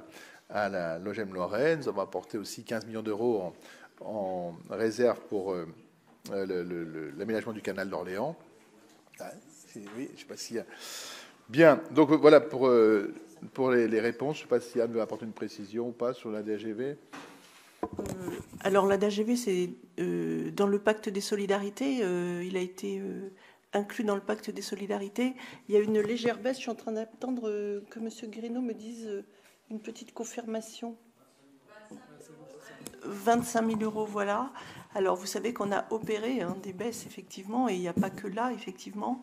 à l'OGM Loiret. Nous avons apporté aussi 15 millions d'euros en réserve pour l'aménagement du canal d'Orléans. Oui, je ne sais pas s'il y a... Bien, donc voilà pour les réponses. Je ne sais pas si Anne veut apporter une précision ou pas sur la DGV. Alors la DGV, c'est dans le pacte des solidarités, il a été inclus dans le pacte des solidarités. Il y a une légère baisse, je suis en train d'attendre que M. Guérenaud me dise une petite confirmation. 25 000 euros, voilà. Alors, vous savez qu'on a opéré des baisses, effectivement, et il n'y a pas que là, effectivement.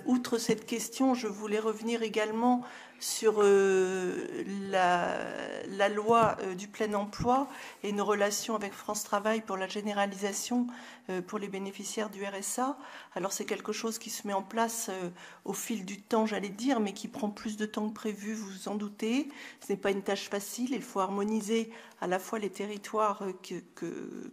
Outre cette question, je voulais revenir également sur la loi du plein emploi et nos relations avec France Travail pour la généralisation pour les bénéficiaires du RSA. Alors, c'est quelque chose qui se met en place au fil du temps, j'allais dire, mais qui prend plus de temps que prévu, vous vous en doutez. Ce n'est pas une tâche facile. Il faut harmoniser à la fois les territoires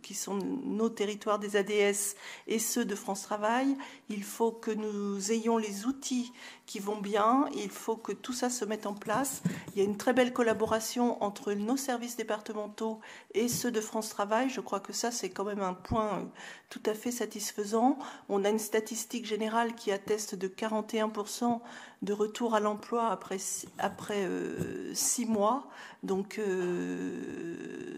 qui sont nos territoires des ADS et ceux de France Travail. Il faut que nous ayons les outils qui vont bien. Il faut que tout ça se mette en place. Il y a une très belle collaboration entre nos services départementaux et ceux de France Travail. Je crois que ça, c'est quand même un point tout à fait satisfaisant. On a une statistique générale qui atteste de 41% de retour à l'emploi après 6 mois. Donc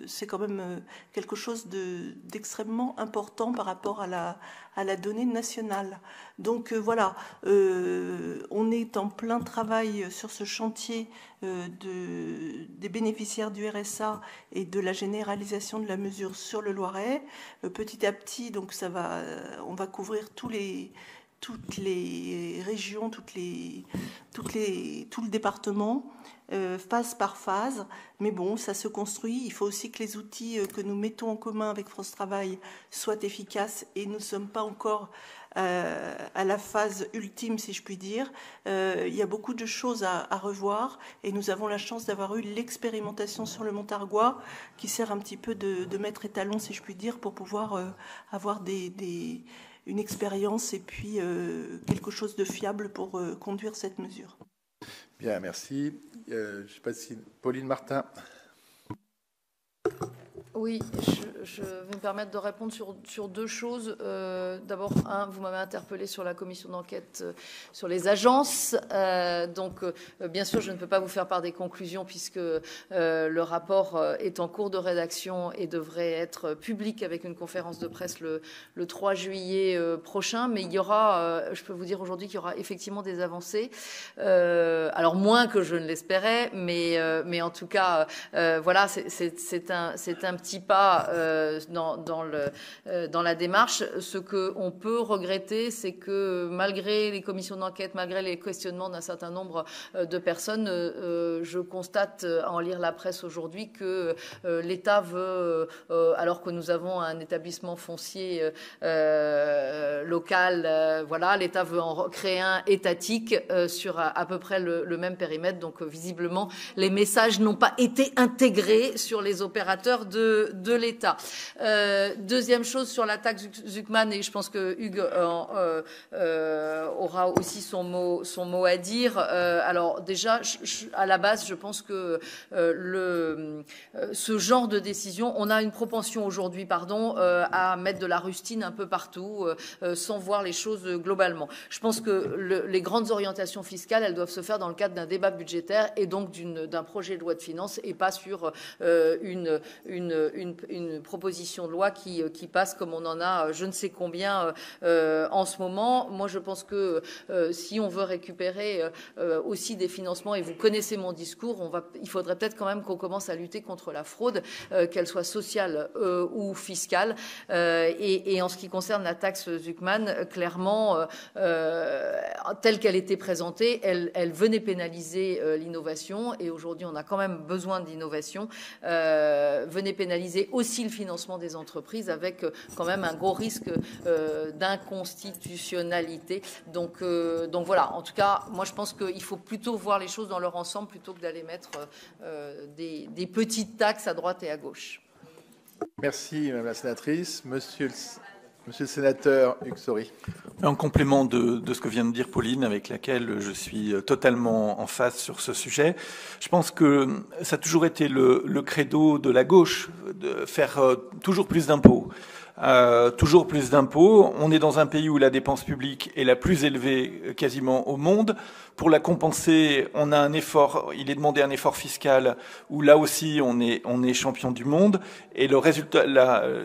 c'est quand même quelque chose d'extrêmement important par rapport à la donnée nationale. Donc voilà, on est en plein travail sur ce chantier des bénéficiaires du RSA et de la généralisation de la mesure sur le Loiret. Petit à petit, donc on va couvrir toutes les régions, tout le département, phase par phase. Mais bon, ça se construit. Il faut aussi que les outils que nous mettons en commun avec France Travail soient efficaces, et nous ne sommes pas encore à la phase ultime, si je puis dire. Il y a beaucoup de choses à revoir, et nous avons la chance d'avoir eu l'expérimentation sur le Montargois, qui sert un petit peu de maître étalon, si je puis dire, pour pouvoir avoir une expérience et puis quelque chose de fiable pour conduire cette mesure. Bien, merci. Je ne sais pas si Pauline Martin. Oui, je vais me permettre de répondre sur deux choses. D'abord, vous m'avez interpellé sur la commission d'enquête sur les agences. Bien sûr, je ne peux pas vous faire part des conclusions puisque le rapport est en cours de rédaction et devrait être public avec une conférence de presse le 3 juillet prochain. Mais il y aura, je peux vous dire aujourd'hui qu'il y aura effectivement des avancées. Alors moins que je ne l'espérais, mais en tout cas, voilà, c'est un petit pas dans la démarche. Ce qu'on peut regretter, c'est que malgré les commissions d'enquête, malgré les questionnements d'un certain nombre de personnes, je constate à en lire la presse aujourd'hui que l'État veut, alors que nous avons un établissement foncier local, voilà, l'État veut en créer un étatique sur à peu près le même périmètre. Donc visiblement, les messages n'ont pas été intégrés sur les opérateurs de l'État. Deuxième chose sur la taxe Zuckman, et je pense que Hugues aura aussi son mot à dire. Alors déjà, à la base, je pense que ce genre de décision, on a une propension aujourd'hui, à mettre de la rustine un peu partout, sans voir les choses globalement. Je pense que les grandes orientations fiscales, elles doivent se faire dans le cadre d'un débat budgétaire et donc d'un projet de loi de finances, et pas sur une proposition de loi qui passe comme on en a je ne sais combien en ce moment. Moi, je pense que si on veut récupérer aussi des financements, et vous connaissez mon discours, il faudrait peut-être quand même qu'on commence à lutter contre la fraude, qu'elle soit sociale ou fiscale. Et en ce qui concerne la taxe Zuckman, clairement, telle qu'elle était présentée, elle venait pénaliser l'innovation, et aujourd'hui on a quand même besoin d'innovation. Venait pénaliser aussi le financement des entreprises, avec quand même un gros risque d'inconstitutionnalité. Donc voilà, en tout cas, moi je pense qu'il faut plutôt voir les choses dans leur ensemble plutôt que d'aller mettre des petites taxes à droite et à gauche. Merci Madame la sénatrice. Monsieur le sénateur Hugues Saury. En complément de ce que vient de dire Pauline, avec laquelle je suis totalement en phase sur ce sujet, je pense que ça a toujours été le credo de la gauche de faire toujours plus d'impôts. Toujours plus d'impôts. On est dans un pays où la dépense publique est la plus élevée quasiment au monde. Pour la compenser, on a un effort, il est demandé un effort fiscal où là aussi on est champion du monde. Et le résultat,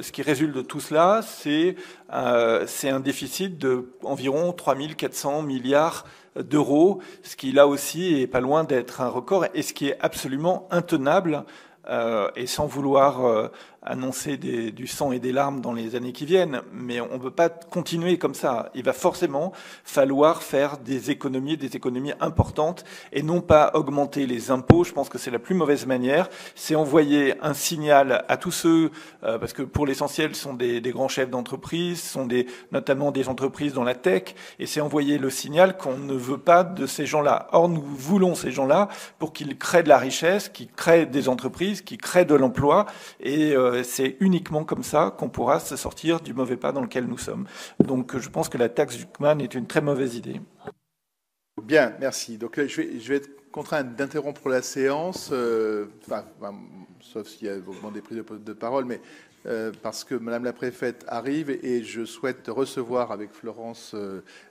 ce qui résulte de tout cela, c'est un déficit de environ 3 400 milliards d'euros, ce qui là aussi est pas loin d'être un record, et ce qui est absolument intenable. Et sans vouloir annoncer du sang et des larmes dans les années qui viennent, mais on ne peut pas continuer comme ça. Il va forcément falloir faire des économies importantes, et non pas augmenter les impôts. Je pense que c'est la plus mauvaise manière. C'est envoyer un signal à tous ceux, parce que pour l'essentiel, ce sont des grands chefs d'entreprise, sont notamment des entreprises dans la tech, et c'est envoyer le signal qu'on ne veut pas de ces gens-là. Or, nous voulons ces gens-là pour qu'ils créent de la richesse, qu'ils créent des entreprises, qu'ils créent de l'emploi, et c'est uniquement comme ça qu'on pourra se sortir du mauvais pas dans lequel nous sommes. Donc je pense que la taxe Zuckman est une très mauvaise idée. Bien, merci. Donc je vais être contraint d'interrompre la séance, sauf s'il y a des prises de parole, mais parce que Madame la préfète arrive et je souhaite recevoir avec Florence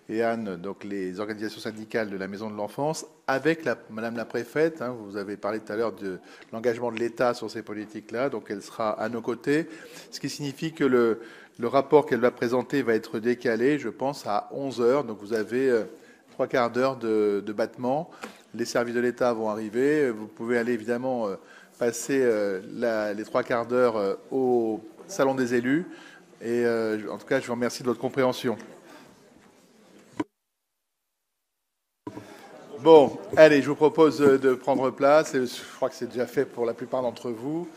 et Anne donc les organisations syndicales de la Maison de l'Enfance avec Madame la préfète. Vous avez parlé tout à l'heure de l'engagement de l'État sur ces politiques-là, donc elle sera à nos côtés, ce qui signifie que le rapport qu'elle va présenter va être décalé, je pense, à 11h. Donc vous avez 3/4 d'heure de battement. Les services de l'État vont arriver. Vous pouvez aller évidemment passer les 3/4 d'heure au Salon des élus. Et en tout cas, je vous remercie de votre compréhension. Bon, allez, je vous propose de prendre place. Je crois que c'est déjà fait pour la plupart d'entre vous.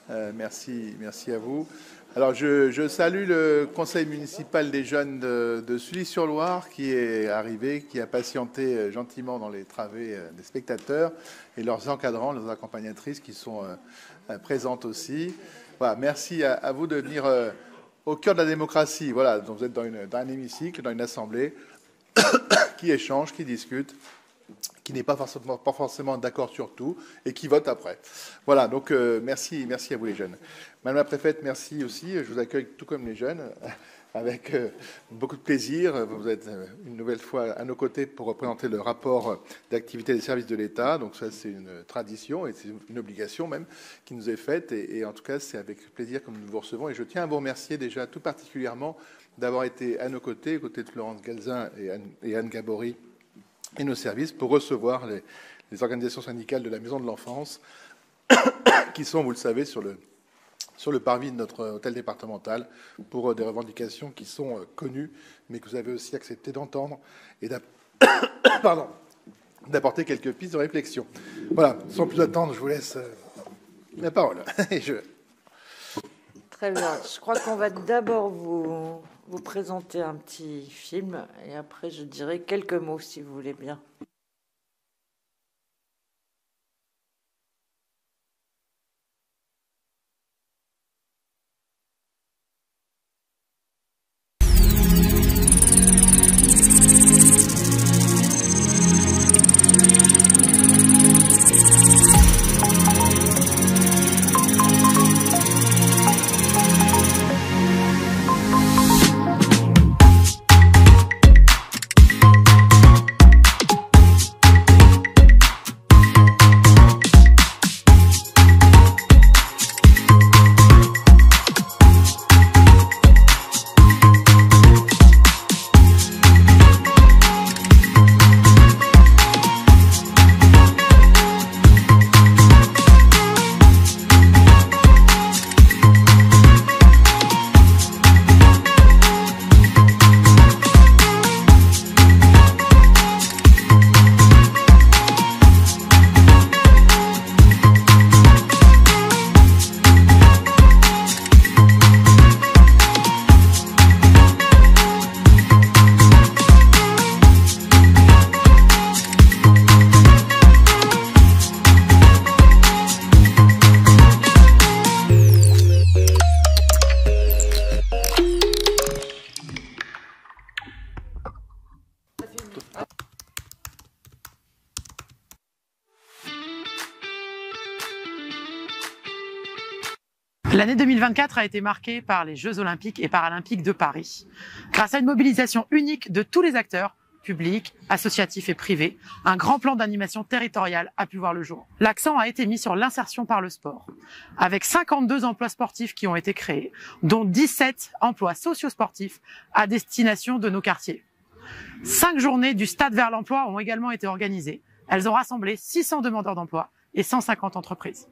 Merci à vous. Alors, je salue le conseil municipal des jeunes de Sully-sur-Loire qui est arrivé, qui a patienté gentiment dans les travées des spectateurs et leurs encadrants, leurs accompagnatrices qui sont présentes aussi. Voilà, merci à vous de venir au cœur de la démocratie. Voilà, donc vous êtes dans un hémicycle, dans une assemblée qui échange, qui discute, qui n'est pas forcément d'accord sur tout et qui vote après. Voilà, donc merci à vous les jeunes. Madame la préfète, merci aussi. Je vous accueille tout comme les jeunes, avec beaucoup de plaisir. Vous êtes une nouvelle fois à nos côtés pour représenter le rapport d'activité des services de l'État. Donc ça, c'est une tradition et c'est une obligation même qui nous est faite. Et en tout cas, c'est avec plaisir que nous vous recevons. Et je tiens à vous remercier déjà tout particulièrement d'avoir été à nos côtés, aux côtés de Florence Galzin et Anne Gabory, et nos services pour recevoir les organisations syndicales de la Maison de l'Enfance qui sont, vous le savez, sur le parvis de notre hôtel départemental pour des revendications qui sont connues, mais que vous avez aussi accepté d'entendre et d'apporter quelques pistes de réflexion. Voilà, sans plus attendre, je vous laisse la parole. Très bien. Je crois qu'on va d'abord vous présenter un petit film et après je dirai quelques mots si vous voulez bien. L'année 2024 a été marquée par les Jeux Olympiques et Paralympiques de Paris. Grâce à une mobilisation unique de tous les acteurs, publics, associatifs et privés, un grand plan d'animation territoriale a pu voir le jour. L'accent a été mis sur l'insertion par le sport, avec 52 emplois sportifs qui ont été créés, dont 17 emplois socio-sportifs à destination de nos quartiers. 5 journées du Stade vers l'emploi ont également été organisées. Elles ont rassemblé 600 demandeurs d'emploi et 150 entreprises.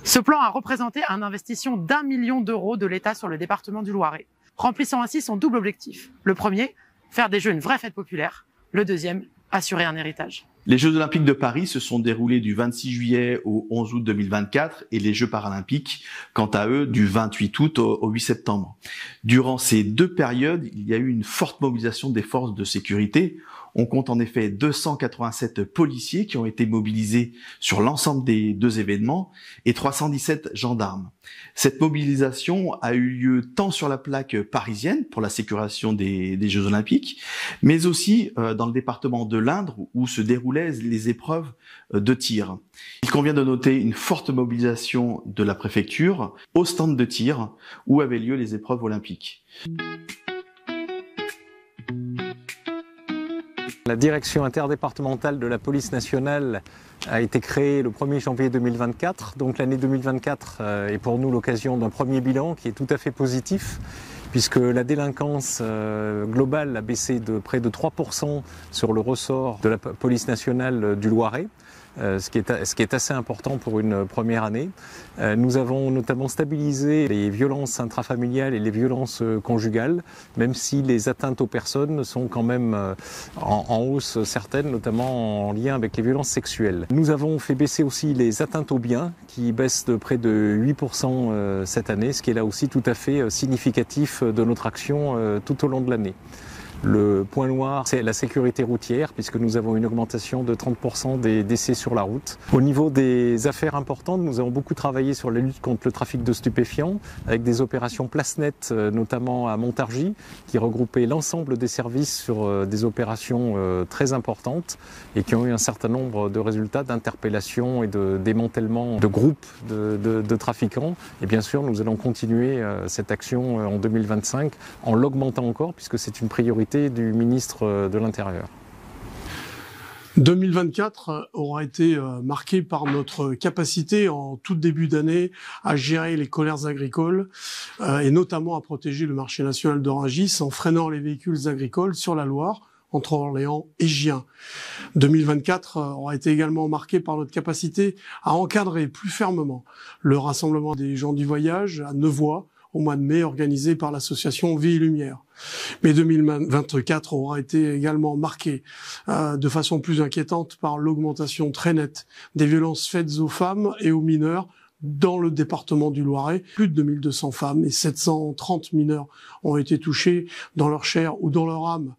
Ce plan a représenté un investissement d'1 million d'euros de l'État sur le département du Loiret, remplissant ainsi son double objectif. Le premier, faire des Jeux une vraie fête populaire. Le deuxième, assurer un héritage. Les Jeux Olympiques de Paris se sont déroulés du 26 juillet au 11 août 2024 et les Jeux Paralympiques, quant à eux, du 28 août au 8 septembre. Durant ces deux périodes, il y a eu une forte mobilisation des forces de sécurité. On compte en effet 287 policiers qui ont été mobilisés sur l'ensemble des 2 événements et 317 gendarmes. Cette mobilisation a eu lieu tant sur la plaque parisienne pour la sécurisation des Jeux Olympiques, mais aussi dans le département de l'Indre où se déroulaient les épreuves de tir. Il convient de noter une forte mobilisation de la préfecture au stand de tir où avaient lieu les épreuves olympiques. La direction interdépartementale de la police nationale a été créée le 1er janvier 2024. Donc l'année 2024 est pour nous l'occasion d'un premier bilan qui est tout à fait positif, puisque la délinquance globale a baissé de près de 3% sur le ressort de la police nationale du Loiret. Ce qui est assez important pour une première année. Nous avons notamment stabilisé les violences intrafamiliales et les violences conjugales, même si les atteintes aux personnes sont quand même en hausse certaines, notamment en lien avec les violences sexuelles. Nous avons fait baisser aussi les atteintes aux biens, qui baissent de près de 8% cette année, ce qui est là aussi tout à fait significatif de notre action tout au long de l'année. Le point noir, c'est la sécurité routière, puisque nous avons une augmentation de 30% des décès sur la route. Au niveau des affaires importantes, nous avons beaucoup travaillé sur la lutte contre le trafic de stupéfiants, avec des opérations place nette, notamment à Montargis, qui regroupaient l'ensemble des services sur des opérations très importantes et qui ont eu un certain nombre de résultats d'interpellation et de démantèlement de groupes de trafiquants. Et bien sûr, nous allons continuer cette action en 2025 en l'augmentant encore, puisque c'est une priorité du ministre de l'Intérieur. 2024 aura été marqué par notre capacité en tout début d'année à gérer les colères agricoles et notamment à protéger le marché national de Rungis en freinant les véhicules agricoles sur la Loire entre Orléans et Gien. 2024 aura été également marqué par notre capacité à encadrer plus fermement le rassemblement des gens du voyage à Nevoy au mois de mai, organisé par l'association Vie et Lumière. Mais 2024 aura été également marqué de façon plus inquiétante par l'augmentation très nette des violences faites aux femmes et aux mineurs dans le département du Loiret. Plus de 2200 femmes et 730 mineurs ont été touchés dans leur chair ou dans leur âme.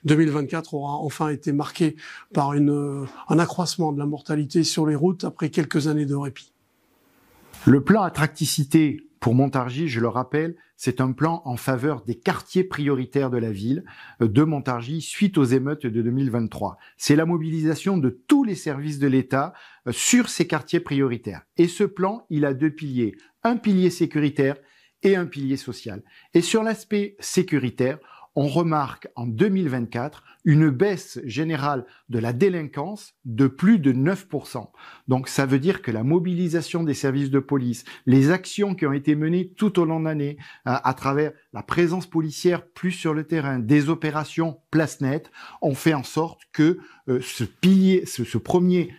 2024 aura enfin été marqué par un accroissement de la mortalité sur les routes après quelques années de répit. Le plan attracticité pour Montargis, je le rappelle, c'est un plan en faveur des quartiers prioritaires de la ville de Montargis suite aux émeutes de 2023. C'est la mobilisation de tous les services de l'État sur ces quartiers prioritaires. Et ce plan, il a 2 piliers, un pilier sécuritaire et un pilier social. Et sur l'aspect sécuritaire, on remarque en 2024 une baisse générale de la délinquance de plus de 9%. Donc ça veut dire que la mobilisation des services de police, les actions qui ont été menées tout au long de l'année à travers la présence policière plus sur le terrain, des opérations place nette, ont fait en sorte que ce pilier, ce premier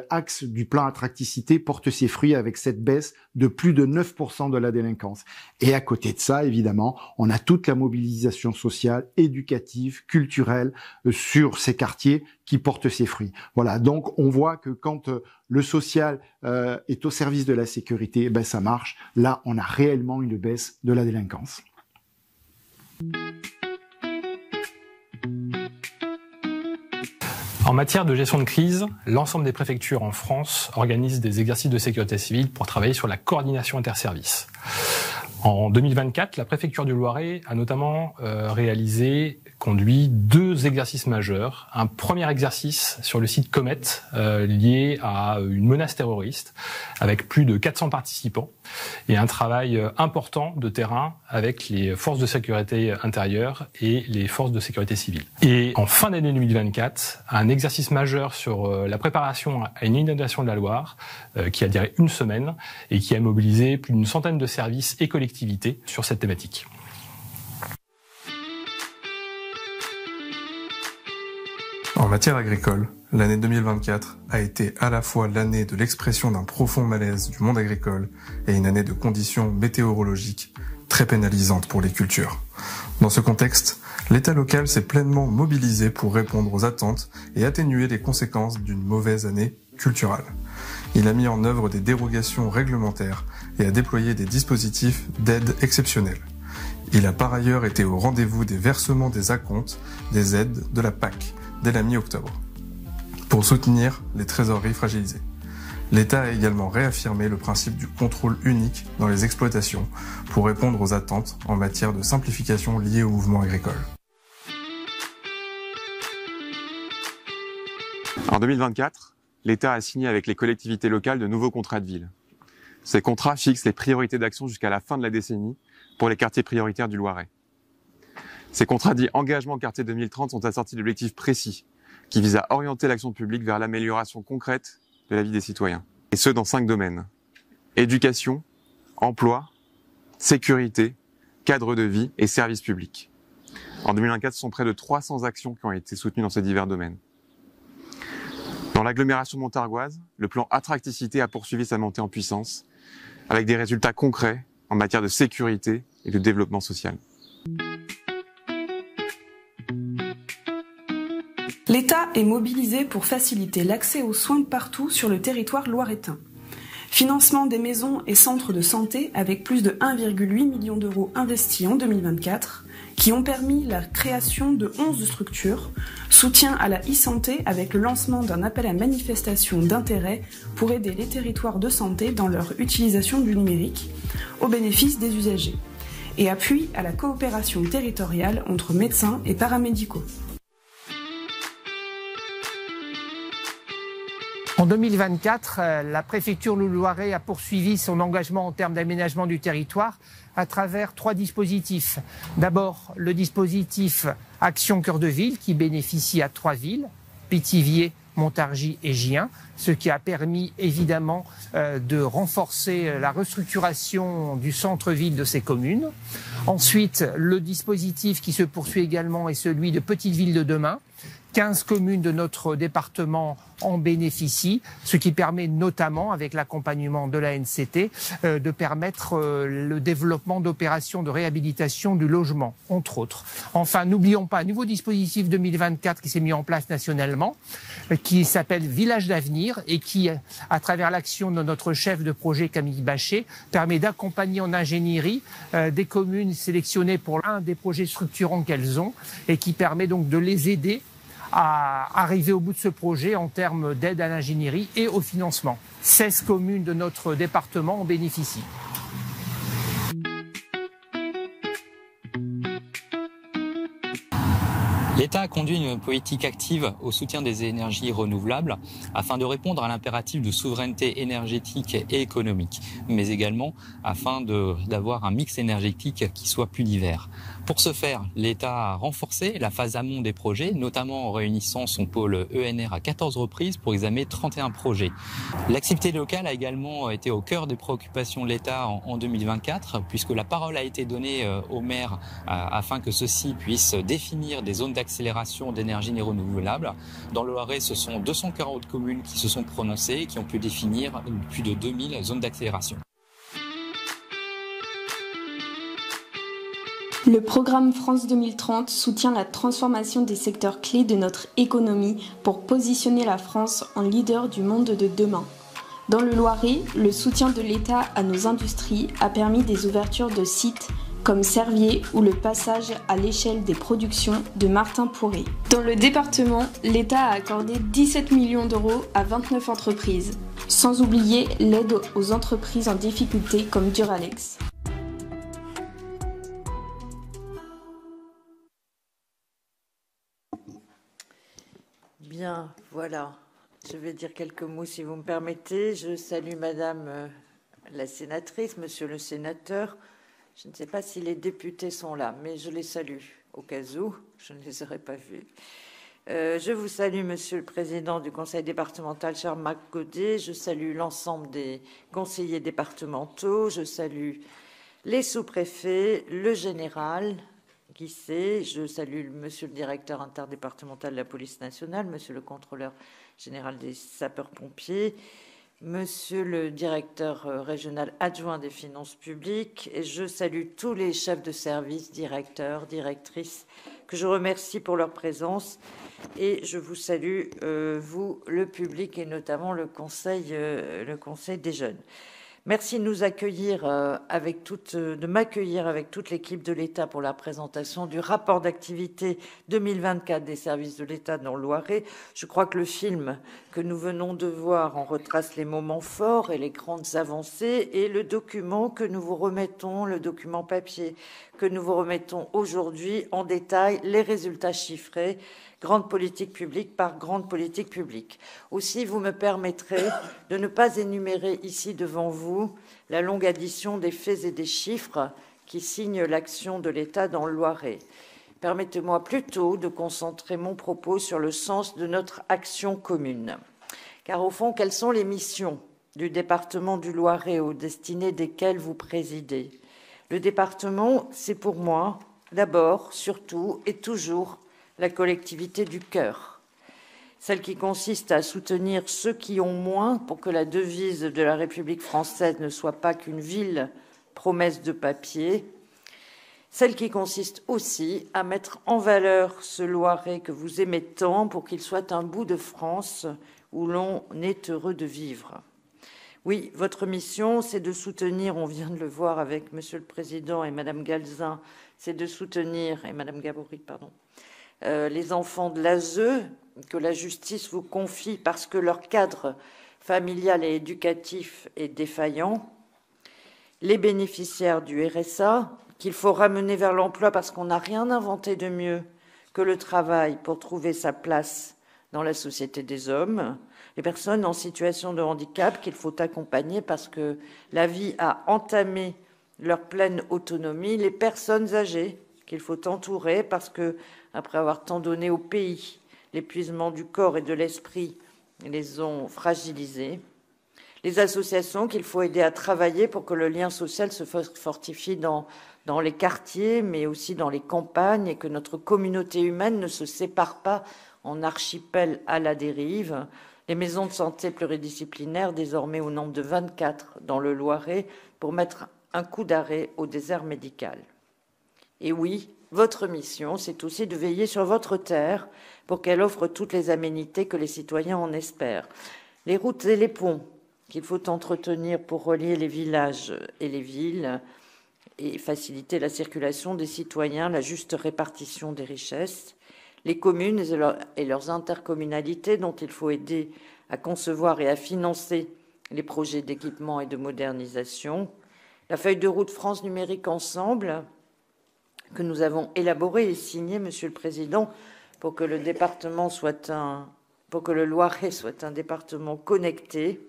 axe du plan attracticité porte ses fruits avec cette baisse de plus de 9% de la délinquance. Et à côté de ça, évidemment, on a toute la mobilisation sociale, éducative, culturelle sur ces quartiers qui portent ses fruits. Voilà, donc on voit que quand le social est au service de la sécurité, ben ça marche. Là, on a réellement une baisse de la délinquance. En matière de gestion de crise, l'ensemble des préfectures en France organisent des exercices de sécurité civile pour travailler sur la coordination interservices. En 2024, la préfecture du Loiret a notamment conduit 2 exercices majeurs. Un premier exercice sur le site Comet lié à une menace terroriste avec plus de 400 participants et un travail important de terrain avec les forces de sécurité intérieure et les forces de sécurité civile. Et en fin d'année 2024, un exercice majeur sur la préparation à une inondation de la Loire qui a duré 1 semaine et qui a mobilisé plus d'une centaine de services et collectivités sur cette thématique. En matière agricole, l'année 2024 a été à la fois l'année de l'expression d'un profond malaise du monde agricole et une année de conditions météorologiques très pénalisantes pour les cultures. Dans ce contexte, l'État local s'est pleinement mobilisé pour répondre aux attentes et atténuer les conséquences d'une mauvaise année culturelle. Il a mis en œuvre des dérogations réglementaires et a déployé des dispositifs d'aide exceptionnels. Il a par ailleurs été au rendez-vous des versements des acomptes, des aides de la PAC, dès la mi-octobre, pour soutenir les trésoreries fragilisées. L'État a également réaffirmé le principe du contrôle unique dans les exploitations pour répondre aux attentes en matière de simplification liées au mouvement agricole. En 2024, l'État a signé avec les collectivités locales de nouveaux contrats de ville. Ces contrats fixent les priorités d'action jusqu'à la fin de la décennie pour les quartiers prioritaires du Loiret. Ces contrats dits Engagement Quartier 2030 sont assortis d'objectifs précis qui visent à orienter l'action publique vers l'amélioration concrète de la vie des citoyens. Et ce, dans 5 domaines. Éducation, emploi, sécurité, cadre de vie et services publics. En 2024, ce sont près de 300 actions qui ont été soutenues dans ces divers domaines. Dans l'agglomération montargoise, le plan Attracticité a poursuivi sa montée en puissance, avec des résultats concrets en matière de sécurité et de développement social. L'État est mobilisé pour faciliter l'accès aux soins partout sur le territoire loiretain. Financement des maisons et centres de santé avec plus de 1,8 million d'euros investis en 2024, qui ont permis la création de 11 structures, soutien à la e-santé avec le lancement d'un appel à manifestation d'intérêt pour aider les territoires de santé dans leur utilisation du numérique, au bénéfice des usagers, et appui à la coopération territoriale entre médecins et paramédicaux. En 2024, la préfecture du Loiret a poursuivi son engagement en termes d'aménagement du territoire à travers 3 dispositifs. D'abord, le dispositif Action Cœur de Ville qui bénéficie à 3 villes, Pithiviers, Montargis et Gien, ce qui a permis évidemment de renforcer la restructuration du centre-ville de ces communes. Ensuite, le dispositif qui se poursuit également est celui de Petites Villes de demain. 15 communes de notre département en bénéficient, ce qui permet notamment, avec l'accompagnement de la NCT, de permettre le développement d'opérations de réhabilitation du logement, entre autres. Enfin, n'oublions pas un nouveau dispositif 2024 qui s'est mis en place nationalement, qui s'appelle Village d'avenir et qui, à travers l'action de notre chef de projet Camille Bachet, permet d'accompagner en ingénierie des communes sélectionnées pour un des projets structurants qu'elles ont et qui permet donc de les aider à arriver au bout de ce projet en termes d'aide à l'ingénierie et au financement. 16 communes de notre département en bénéficient. L'État a conduit une politique active au soutien des énergies renouvelables afin de répondre à l'impératif de souveraineté énergétique et économique, mais également afin d'avoir un mix énergétique qui soit plus divers. Pour ce faire, l'État a renforcé la phase amont des projets, notamment en réunissant son pôle ENR à 14 reprises pour examiner 31 projets. L'activité locale a également été au cœur des préoccupations de l'État en 2024, puisque la parole a été donnée aux maires afin que ceux-ci puissent définir des zones d'accélération d'énergie renouvelable. Dans le Loiret, ce sont 240 communes qui se sont prononcées et qui ont pu définir plus de 2000 zones d'accélération. Le programme France 2030 soutient la transformation des secteurs clés de notre économie pour positionner la France en leader du monde de demain. Dans le Loiret, le soutien de l'État à nos industries a permis des ouvertures de sites comme Servier ou le passage à l'échelle des productions de Martin Pourret. Dans le département, l'État a accordé 17 millions d'euros à 29 entreprises, sans oublier l'aide aux entreprises en difficulté comme Duralex. Bien, voilà. Je vais dire quelques mots si vous me permettez. Je salue Madame la sénatrice, Monsieur le sénateur. Je ne sais pas si les députés sont là, mais je les salue au cas où. Je ne les aurais pas vus. Je vous salue, Monsieur le Président du Conseil départemental, cher Marc Godet. Je salue l'ensemble des conseillers départementaux. Je salue les sous-préfets, le général Guisset. Je salue Monsieur le directeur interdépartemental de la police nationale, Monsieur le contrôleur général des sapeurs-pompiers, Monsieur le directeur régional adjoint des finances publiques, et je salue tous les chefs de service, directeurs, directrices, que je remercie pour leur présence, et je vous salue, vous, le public, et notamment le conseil des jeunes. Merci de nous accueillir de m'accueillir avec toute l'équipe de l'État pour la présentation du rapport d'activité 2024 des services de l'État dans le Loiret. Je crois que le film que nous venons de voir en retrace les moments forts et les grandes avancées, et le document que nous vous remettons, le document papier que nous vous remettons aujourd'hui en détail, les résultats chiffrés, grande politique publique par grande politique publique. Aussi, vous me permettrez de ne pas énumérer ici devant vous la longue addition des faits et des chiffres qui signent l'action de l'État dans le Loiret. Permettez-moi plutôt de concentrer mon propos sur le sens de notre action commune. Car au fond, quelles sont les missions du département du Loiret aux destinées desquelles vous présidez? Le département, c'est pour moi, d'abord, surtout et toujours, la collectivité du cœur, celle qui consiste à soutenir ceux qui ont moins pour que la devise de la République française ne soit pas qu'une ville promesse de papier, celle qui consiste aussi à mettre en valeur ce Loiret que vous aimez tant pour qu'il soit un bout de France où l'on est heureux de vivre. Oui, votre mission, c'est de soutenir, on vient de le voir avec Monsieur le Président et Madame Galzin, c'est de soutenir, et Madame Gabory, pardon, les enfants de l'ASE, que la justice vous confie parce que leur cadre familial et éducatif est défaillant, les bénéficiaires du RSA, qu'il faut ramener vers l'emploi parce qu'on n'a rien inventé de mieux que le travail pour trouver sa place dans la société des hommes, les personnes en situation de handicap qu'il faut accompagner parce que la vie a entamé leur pleine autonomie, les personnes âgées qu'il faut entourer parce que, après avoir tant donné au pays, l'épuisement du corps et de l'esprit les ont fragilisés. Les associations qu'il faut aider à travailler pour que le lien social se fortifie dans les quartiers, mais aussi dans les campagnes, et que notre communauté humaine ne se sépare pas en archipel à la dérive. Les maisons de santé pluridisciplinaires, désormais au nombre de 24 dans le Loiret, pour mettre un coup d'arrêt au désert médical. Et oui, votre mission, c'est aussi de veiller sur votre terre pour qu'elle offre toutes les aménités que les citoyens en espèrent. Les routes et les ponts qu'il faut entretenir pour relier les villages et les villes et faciliter la circulation des citoyens, la juste répartition des richesses. Les communes et leurs intercommunalités dont il faut aider à concevoir et à financer les projets d'équipement et de modernisation. La feuille de route France Numérique Ensemble, que nous avons élaboré et signé, Monsieur le Président, pour que le Loiret soit un département connecté,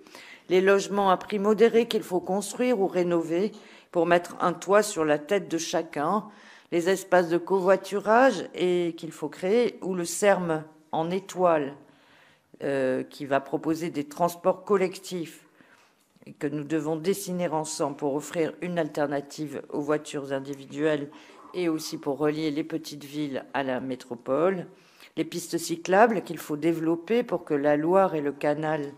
les logements à prix modéré qu'il faut construire ou rénover pour mettre un toit sur la tête de chacun, les espaces de covoiturage et qu'il faut créer, ou le CERM en étoile qui va proposer des transports collectifs et que nous devons dessiner ensemble pour offrir une alternative aux voitures individuelles et aussi pour relier les petites villes à la métropole, les pistes cyclables qu'il faut développer pour que la Loire et le canal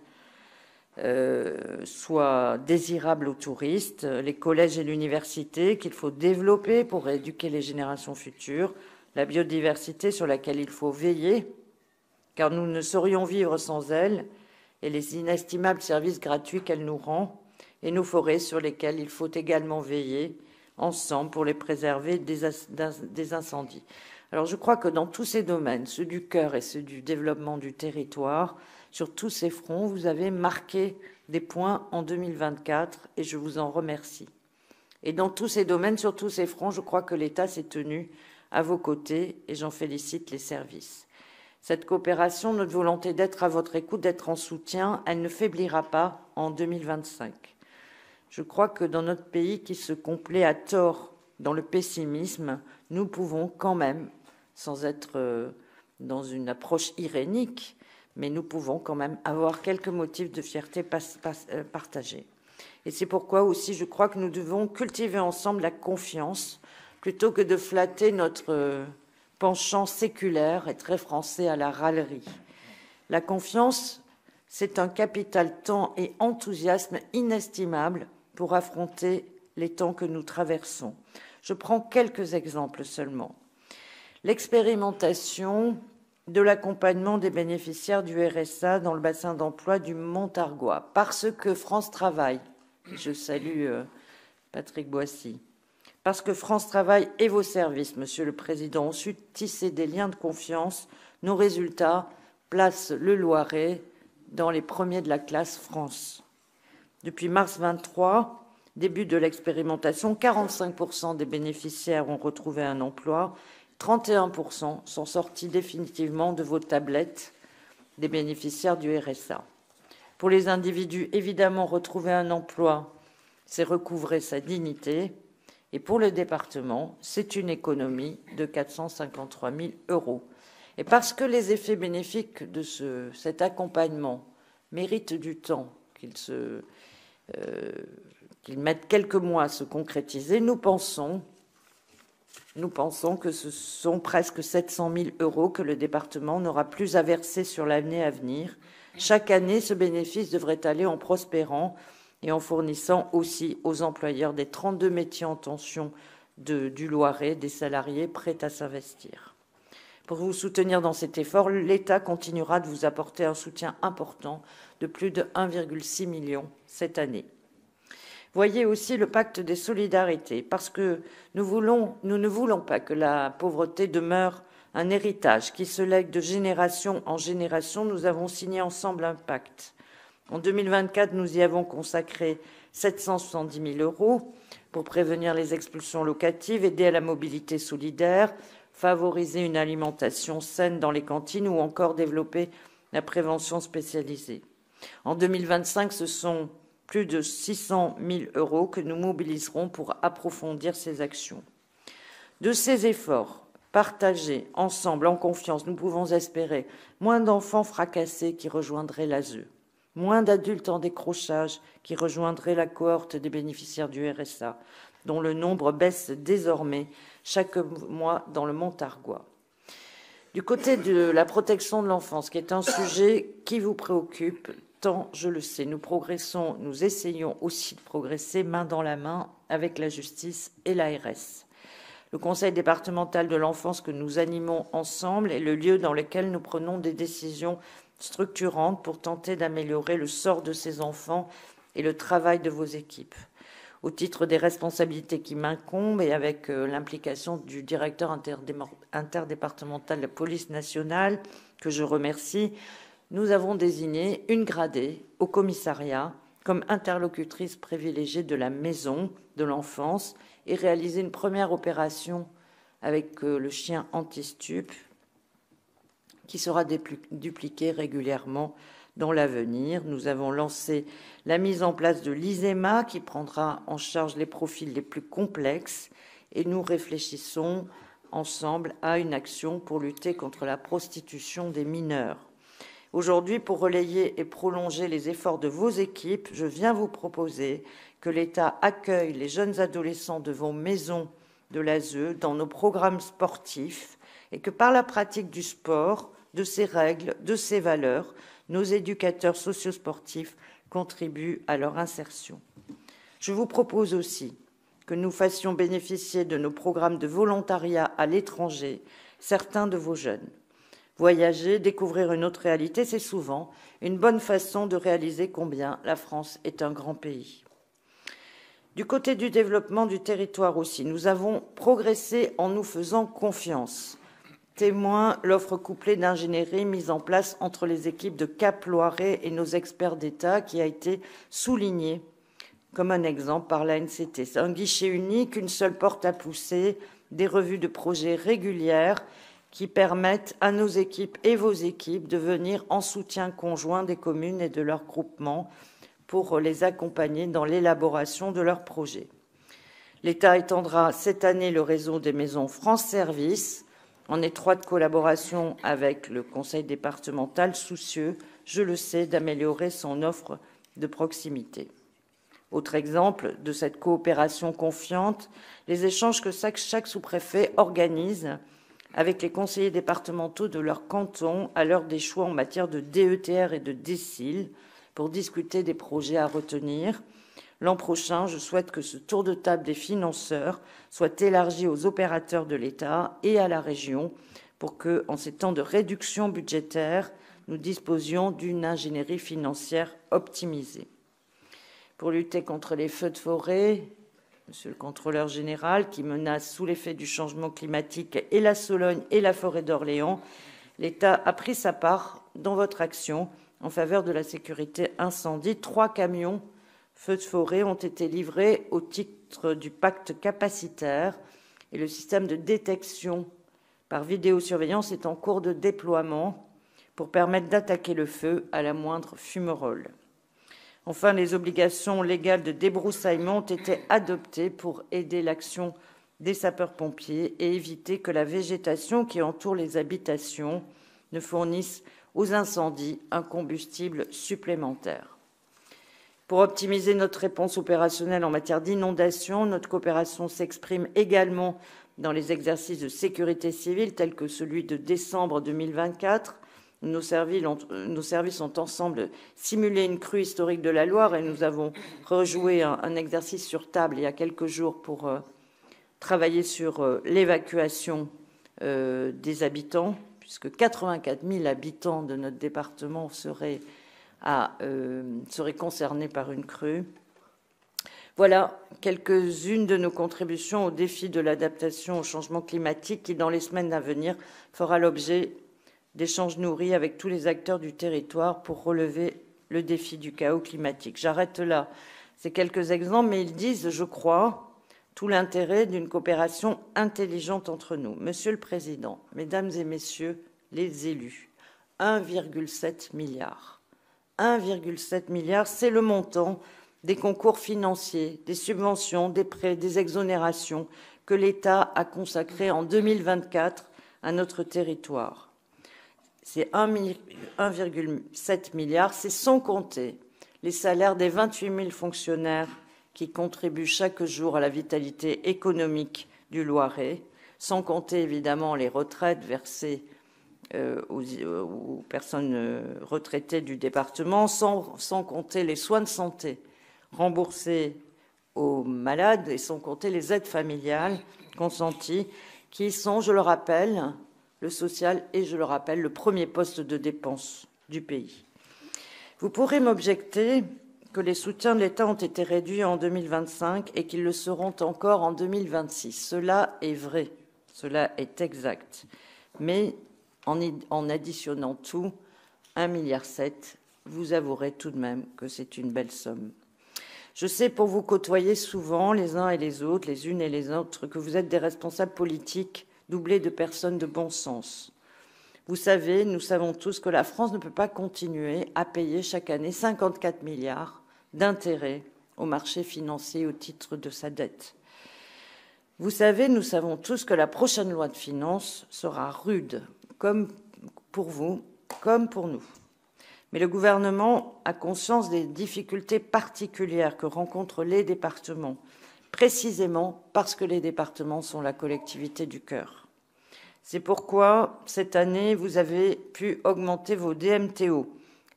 soient désirables aux touristes, les collèges et l'université qu'il faut développer pour éduquer les générations futures, la biodiversité sur laquelle il faut veiller, car nous ne saurions vivre sans elle, et les inestimables services gratuits qu'elle nous rend, et nos forêts sur lesquelles il faut également veiller ensemble pour les préserver des incendies. Alors je crois que dans tous ces domaines, ceux du cœur et ceux du développement du territoire, sur tous ces fronts, vous avez marqué des points en 2024 et je vous en remercie. Et dans tous ces domaines, sur tous ces fronts, je crois que l'État s'est tenu à vos côtés et j'en félicite les services. Cette coopération, notre volonté d'être à votre écoute, d'être en soutien, elle ne faiblira pas en 2025. Je crois que dans notre pays qui se complaît à tort dans le pessimisme, nous pouvons quand même, sans être dans une approche irénique, mais nous pouvons quand même avoir quelques motifs de fierté partagés. Et c'est pourquoi aussi je crois que nous devons cultiver ensemble la confiance plutôt que de flatter notre penchant séculaire et très français à la râlerie. La confiance, c'est un capital temps et enthousiasme inestimable pour affronter les temps que nous traversons. Je prends quelques exemples seulement. L'expérimentation de l'accompagnement des bénéficiaires du RSA dans le bassin d'emploi du Montargois, parce que France Travail Je salue Patrick Boissy. Parce que France Travail et vos services, Monsieur le Président, ont su tisser des liens de confiance, nos résultats placent le Loiret dans les premiers de la classe France. Depuis mars 23, début de l'expérimentation, 45% des bénéficiaires ont retrouvé un emploi, 31% sont sortis définitivement de vos tablettes des bénéficiaires du RSA. Pour les individus, évidemment, retrouver un emploi, c'est recouvrer sa dignité. Et pour le département, c'est une économie de 453 000 €. Et parce que les effets bénéfiques de cet accompagnement méritent du temps, qu'ils mettent quelques mois à se concrétiser, nous pensons que ce sont presque 700 000 € que le département n'aura plus à verser sur l'année à venir. Chaque année, ce bénéfice devrait aller en prospérant et en fournissant aussi aux employeurs des 32 métiers en tension du Loiret des salariés prêts à s'investir. Pour vous soutenir dans cet effort, l'État continuera de vous apporter un soutien important de plus de 1,6 million cette année. Voyez aussi le pacte des solidarités, parce que nous ne voulons pas que la pauvreté demeure un héritage qui se lègue de génération en génération. Nous avons signé ensemble un pacte. En 2024, nous y avons consacré 770 000 € pour prévenir les expulsions locatives, aider à la mobilité solidaire, favoriser une alimentation saine dans les cantines ou encore développer la prévention spécialisée. En 2025, ce sont plus de 600 000 € que nous mobiliserons pour approfondir ces actions. De ces efforts partagés ensemble, en confiance, nous pouvons espérer moins d'enfants fracassés qui rejoindraient l'ASE, moins d'adultes en décrochage qui rejoindraient la cohorte des bénéficiaires du RSA, dont le nombre baisse désormais chaque mois dans le Montargois. Du côté de la protection de l'enfance, qui est un sujet qui vous préoccupe, tant je le sais, nous essayons aussi de progresser main dans la main avec la justice et l'ARS. Le Conseil départemental de l'enfance que nous animons ensemble est le lieu dans lequel nous prenons des décisions structurantes pour tenter d'améliorer le sort de ces enfants et le travail de vos équipes. Au titre des responsabilités qui m'incombent et avec l'implication du directeur interdépartemental de la police nationale, que je remercie, nous avons désigné une gradée au commissariat comme interlocutrice privilégiée de la maison de l'enfance et réalisé une première opération avec le chien anti-stup qui sera dupliqué régulièrement dans l'avenir. Nous avons lancé la mise en place de l'ISEMA qui prendra en charge les profils les plus complexes et nous réfléchissons ensemble à une action pour lutter contre la prostitution des mineurs. Aujourd'hui, pour relayer et prolonger les efforts de vos équipes, je viens vous proposer que l'État accueille les jeunes adolescents de vos maisons de l'ASE dans nos programmes sportifs et que par la pratique du sport, de ses règles, de ses valeurs, nos éducateurs sociosportifs contribuent à leur insertion. Je vous propose aussi que nous fassions bénéficier de nos programmes de volontariat à l'étranger certains de vos jeunes. Voyager, découvrir une autre réalité, c'est souvent une bonne façon de réaliser combien la France est un grand pays. Du côté du développement du territoire aussi, nous avons progressé en nous faisant confiance. Témoin l'offre couplée d'ingénierie mise en place entre les équipes de Cap Loiret et nos experts d'État qui a été soulignée comme un exemple par l'ANCT. C'est un guichet unique, une seule porte à pousser, des revues de projets régulières qui permettent à nos équipes et vos équipes de venir en soutien conjoint des communes et de leurs groupements pour les accompagner dans l'élaboration de leurs projets. L'État étendra cette année le réseau des maisons France Service en étroite collaboration avec le conseil départemental, soucieux, je le sais, d'améliorer son offre de proximité. Autre exemple de cette coopération confiante, les échanges que chaque sous-préfet organise avec les conseillers départementaux de leur canton à l'heure des choix en matière de DETR et de DSIL pour discuter des projets à retenir. L'an prochain, je souhaite que ce tour de table des financeurs soit élargi aux opérateurs de l'État et à la région pour que, en ces temps de réduction budgétaire, nous disposions d'une ingénierie financière optimisée. pour lutter contre les feux de forêt, Monsieur le contrôleur général, qui menace sous l'effet du changement climatique et la Sologne et la forêt d'Orléans, l'État a pris sa part dans votre action en faveur de la sécurité incendie. 3 camions feux de forêt ont été livrés au titre du pacte capacitaire et le système de détection par vidéosurveillance est en cours de déploiement pour permettre d'attaquer le feu à la moindre fumerole. Enfin, les obligations légales de débroussaillement ont été adoptées pour aider l'action des sapeurs-pompiers et éviter que la végétation qui entoure les habitations ne fournisse aux incendies un combustible supplémentaire. Pour optimiser notre réponse opérationnelle en matière d'inondation, notre coopération s'exprime également dans les exercices de sécurité civile tels que celui de décembre 2024. Nos services ont ensemble simulé une crue historique de la Loire et nous avons rejoué un exercice sur table il y a quelques jours pour travailler sur l'évacuation des habitants, puisque 84 000 habitants de notre département seraient concernés par une crue. Voilà quelques-unes de nos contributions au défi de l'adaptation au changement climatique qui, dans les semaines à venir, fera l'objet d'échanges nourris avec tous les acteurs du territoire pour relever le défi du chaos climatique. J'arrête là ces quelques exemples, mais ils disent, je crois, tout l'intérêt d'une coopération intelligente entre nous. Monsieur le Président, Mesdames et Messieurs les élus, 1,7 milliard. 1,7 milliard, c'est le montant des concours financiers, des subventions, des prêts, des exonérations que l'État a consacrés en 2024 à notre territoire. C'est 1,7 milliard, c'est sans compter les salaires des 28 000 fonctionnaires qui contribuent chaque jour à la vitalité économique du Loiret, sans compter évidemment les retraites versées aux personnes retraitées du département, sans compter les soins de santé remboursés aux malades et sans compter les aides familiales consenties qui sont, je le rappelle, le social est, je le rappelle, le premier poste de dépense du pays. Vous pourrez m'objecter que les soutiens de l'État ont été réduits en 2025 et qu'ils le seront encore en 2026. Cela est vrai, cela est exact. Mais en additionnant tout, 1,7 milliard, vous avouerez tout de même que c'est une belle somme. Je sais, pour vous côtoyer souvent, les uns et les autres, les unes et les autres, que vous êtes des responsables politiques doublés de personnes de bon sens. Vous savez, nous savons tous que la France ne peut pas continuer à payer chaque année 54 milliards d'intérêts au marché financier au titre de sa dette. Vous savez, nous savons tous que la prochaine loi de finances sera rude, comme pour vous, comme pour nous. Mais le gouvernement a conscience des difficultés particulières que rencontrent les départements, précisément parce que les départements sont la collectivité du cœur. C'est pourquoi, cette année, vous avez pu augmenter vos DMTO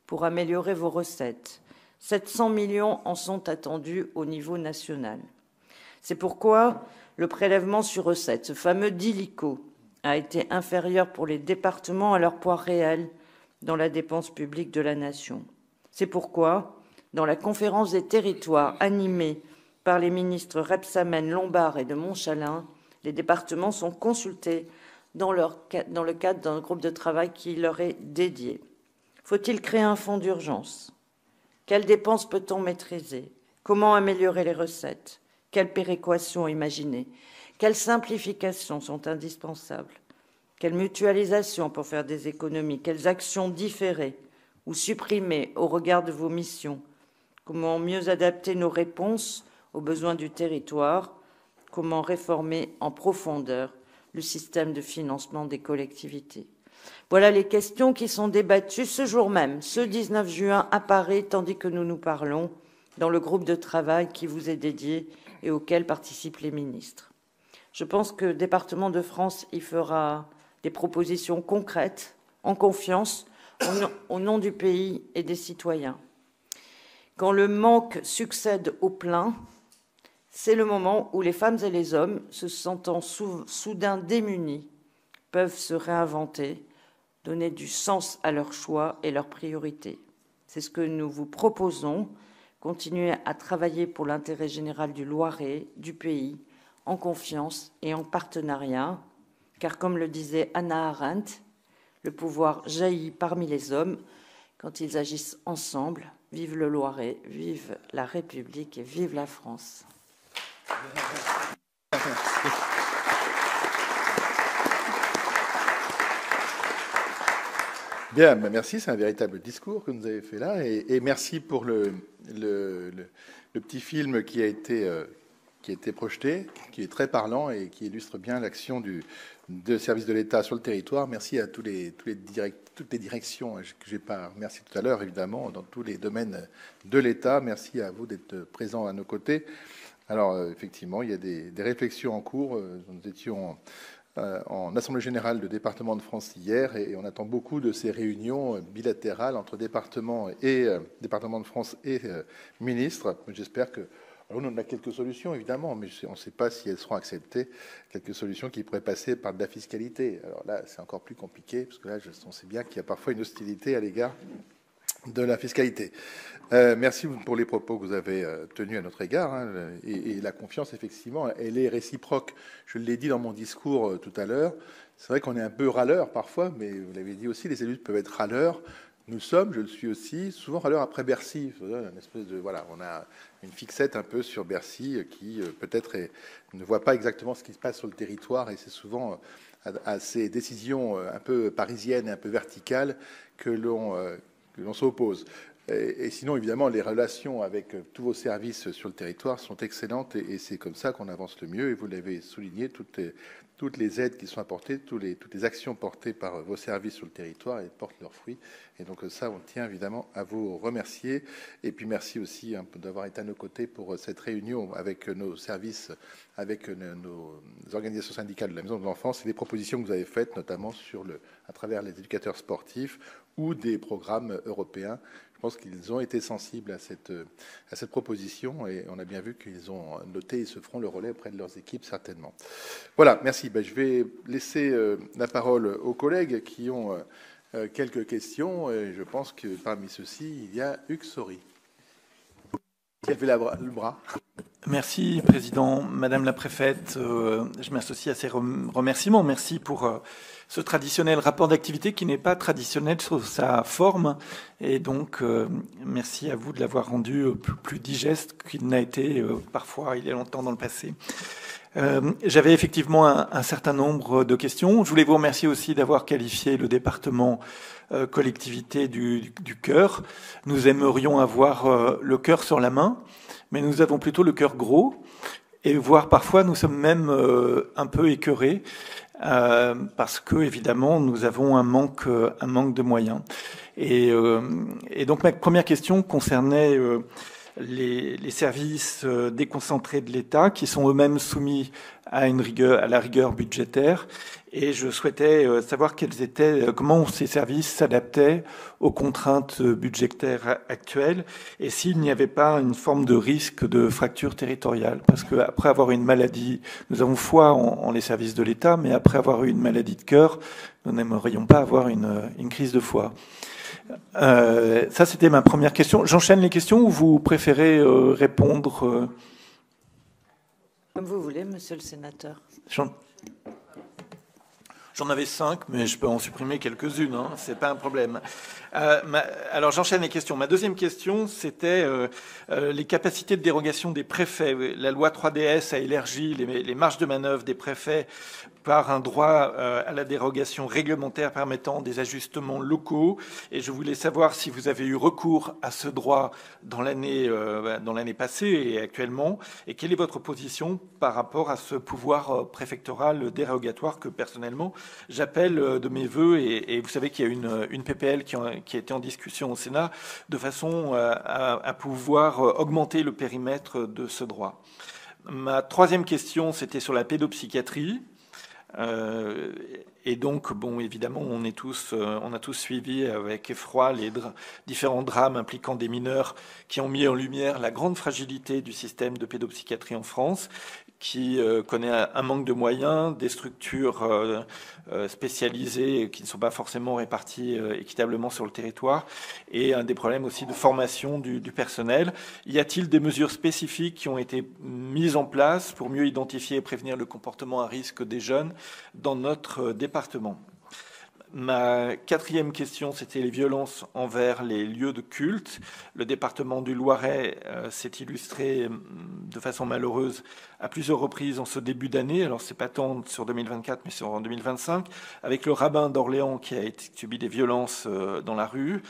pour améliorer vos recettes. 700 millions en sont attendus au niveau national. C'est pourquoi le prélèvement sur recettes, ce fameux DILICO, a été inférieur pour les départements à leur poids réel dans la dépense publique de la nation. C'est pourquoi, dans la conférence des territoires animée par les ministres Rebsamen, Lombard et de Montchalin, les départements sont consultés dans le cadre d'un groupe de travail qui leur est dédié. Faut-il créer un fonds d'urgence? Quelles dépenses peut-on maîtriser? Comment améliorer les recettes? Quelles péréquations imaginer? Quelles simplifications sont indispensables? Quelle mutualisation pour faire des économies? Quelles actions différer ou supprimer au regard de vos missions? Comment mieux adapter nos réponses aux besoins du territoire? Comment réformer en profondeur le système de financement des collectivités? Voilà les questions qui sont débattues ce jour même, ce 19 juin, à Paris, tandis que nous nous parlons, dans le groupe de travail qui vous est dédié et auquel participent les ministres. Je pense que le département de France y fera des propositions concrètes, en confiance, au nom du pays et des citoyens. Quand le manque succède au plein, c'est le moment où les femmes et les hommes, se sentant soudain démunis, peuvent se réinventer, donner du sens à leurs choix et leurs priorités. C'est ce que nous vous proposons, continuer à travailler pour l'intérêt général du Loiret, du pays, en confiance et en partenariat, car comme le disait Hannah Arendt, le pouvoir jaillit parmi les hommes quand ils agissent ensemble. Vive le Loiret, vive la République et vive la France. Bien, merci, c'est un véritable discours que vous avez fait là, et merci pour le petit film qui a été projeté, qui est très parlant et qui illustre bien l'action de services de l'État sur le territoire. Merci à toutes les directions que j'ai pas remercié tout à l'heure, évidemment, dans tous les domaines de l'État. Merci à vous d'être présents à nos côtés. Alors, effectivement, il y a des réflexions en cours. Nous étions en Assemblée générale de département de France hier, et on attend beaucoup de ces réunions bilatérales entre départements de France et ministres. J'espère que on a quelques solutions, évidemment, mais on ne sait pas si elles seront acceptées. Quelques solutions qui pourraient passer par de la fiscalité. Alors là, c'est encore plus compliqué, parce que là, on sait bien qu'il y a parfois une hostilité à l'égard de la fiscalité. Merci pour les propos que vous avez tenus à notre égard. Hein, et la confiance, effectivement, elle est réciproque. Je l'ai dit dans mon discours tout à l'heure. C'est vrai qu'on est un peu râleur parfois, mais vous l'avez dit aussi, les élus peuvent être râleurs. Nous sommes, je le suis aussi, souvent râleurs après Bercy. Une espèce de, voilà, on a une fixette un peu sur Bercy qui peut-être ne voit pas exactement ce qui se passe sur le territoire, et c'est souvent à ces décisions un peu parisiennes et un peu verticales que l'on s'oppose. Et sinon, évidemment, les relations avec tous vos services sur le territoire sont excellentes, et c'est comme ça qu'on avance le mieux. Et vous l'avez souligné, toutes les aides qui sont apportées, toutes les actions portées par vos services sur le territoire, elles portent leurs fruits. Et donc ça, on tient évidemment à vous remercier. Et puis merci aussi d'avoir été à nos côtés pour cette réunion avec nos services, avec nos organisations syndicales de la Maison de l'Enfance, et les propositions que vous avez faites, notamment à travers les éducateurs sportifs ou des programmes européens. Je pense qu'ils ont été sensibles à cette proposition, et on a bien vu qu'ils ont noté et se feront le relais auprès de leurs équipes, certainement. Voilà, merci. Je vais laisser la parole aux collègues qui ont quelques questions, et je pense que parmi ceux-ci, il y a Hugues Saury qui a fait le bras. Merci, Président. Madame la Préfète, je m'associe à ces remerciements. Merci pour ce traditionnel rapport d'activité qui n'est pas traditionnel sur sa forme. Et donc, merci à vous de l'avoir rendu plus digeste qu'il n'a été parfois il y a longtemps dans le passé. J'avais effectivement un certain nombre de questions. Je voulais vous remercier aussi d'avoir qualifié le département collectivité du cœur. Nous aimerions avoir le cœur sur la main, mais nous avons plutôt le cœur gros, et voire parfois nous sommes même un peu écœurés, parce que évidemment nous avons un manque de moyens. Et donc ma première question concernait les services déconcentrés de l'État, qui sont eux-mêmes soumis à la rigueur budgétaire, et je souhaitais savoir comment ces services s'adaptaient aux contraintes budgétaires actuelles, et s'il n'y avait pas une forme de risque de fracture territoriale, parce qu'après avoir une maladie, nous avons foi en les services de l'État, mais après avoir eu une maladie de cœur, nous n'aimerions pas avoir une crise de foi. Ça, c'était ma première question. J'enchaîne les questions, ou vous préférez répondre Comme vous voulez, monsieur le sénateur. J'en avais 5, mais je peux en supprimer quelques-unes, hein, c'est pas un problème. Alors j'enchaîne les questions. Ma deuxième question, c'était les capacités de dérogation des préfets. La loi 3DS a élargi les marges de manœuvre des préfets par un droit à la dérogation réglementaire permettant des ajustements locaux. Et je voulais savoir si vous avez eu recours à ce droit dans l'année passée et actuellement, et quelle est votre position par rapport à ce pouvoir préfectoral dérogatoire que personnellement j'appelle de mes voeux. Et vous savez qu'il y a une PPL qui a été en discussion au Sénat de façon à pouvoir augmenter le périmètre de ce droit. Ma troisième question, c'était sur la pédopsychiatrie. Et donc, bon, évidemment, on a tous suivi avec effroi les différents drames impliquant des mineurs qui ont mis en lumière la grande fragilité du système de pédopsychiatrie en France, qui connaît un manque de moyens, des structures spécialisées qui ne sont pas forcément réparties équitablement sur le territoire, et des problèmes aussi de formation du personnel. Y a-t-il des mesures spécifiques qui ont été mises en place pour mieux identifier et prévenir le comportement à risque des jeunes dans notre département? Ma quatrième question, c'était les violences envers les lieux de culte. Le département du Loiret s'est illustré de façon malheureuse à plusieurs reprises en ce début d'année. Alors, c'est pas tant sur 2024, mais sur en 2025, avec le rabbin d'Orléans qui a subi des violences dans la rue,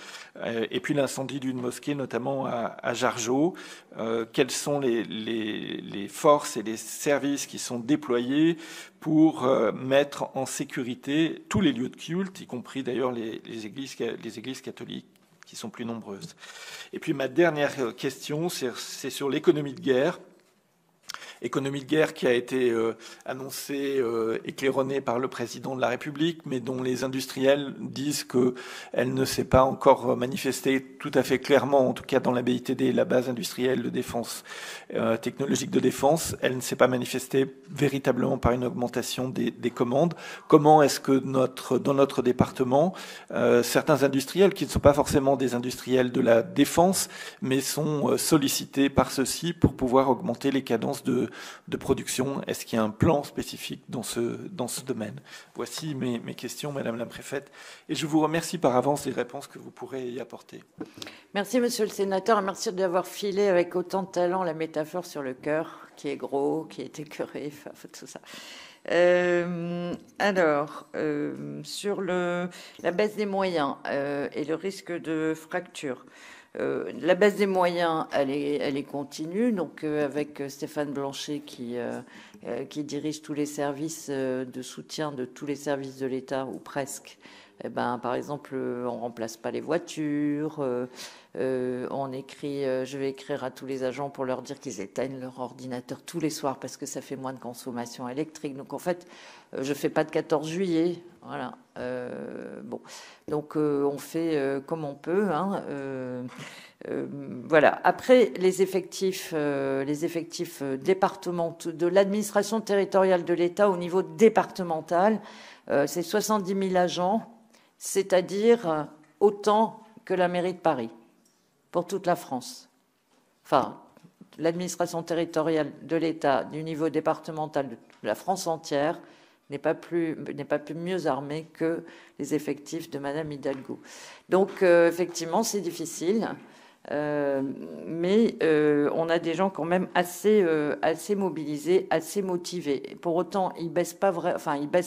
et puis l'incendie d'une mosquée, notamment à Jargeau. Quelles sont les forces et les services qui sont déployés pour mettre en sécurité tous les lieux de culte, y compris d'ailleurs les églises catholiques, qui sont plus nombreuses. Et puis ma dernière question, c'est sur l'économie de guerre. Économie de guerre qui a été annoncée, éclaironnée par le président de la République, mais dont les industriels disent qu'elle ne s'est pas encore manifestée tout à fait clairement, en tout cas dans la BITD, la base industrielle de défense, technologique de défense. Elle ne s'est pas manifestée véritablement par une augmentation des commandes. Comment est-ce que dans notre département, certains industriels, qui ne sont pas forcément des industriels de la défense, mais sont sollicités par ceux-ci pour pouvoir augmenter les cadences de production? Est-ce qu'il y a un plan spécifique dans ce domaine? Voici mes questions, Madame la Préfète, et je vous remercie par avance des réponses que vous pourrez y apporter. Merci, Monsieur le Sénateur, et merci d'avoir filé avec autant de talent la métaphore sur le cœur, qui est gros, qui est écœuré, enfin, tout ça. Sur la baisse des moyens et le risque de fracture. La baisse des moyens, elle est continue. Donc, avec Stéphane Blanchet qui dirige tous les services de soutien de tous les services de l'État, ou presque. Par exemple, on remplace pas les voitures. Je vais écrire à tous les agents pour leur dire qu'ils éteignent leur ordinateur tous les soirs parce que ça fait moins de consommation électrique. Donc, en fait, je fais pas de 14 juillet. Voilà. Donc, on fait comme on peut. Voilà. Après, les effectifs départementaux de l'administration territoriale de l'État au niveau départemental, c'est 70 000 agents, c'est-à-dire autant que la mairie de Paris, pour toute la France. Enfin, l'administration territoriale de l'État du niveau départemental de la France entière n'est pas plus mieux armée que les effectifs de Madame Hidalgo. Donc, effectivement, c'est difficile. Mais on a des gens quand même assez mobilisés, assez motivés. Et pour autant, ils baissent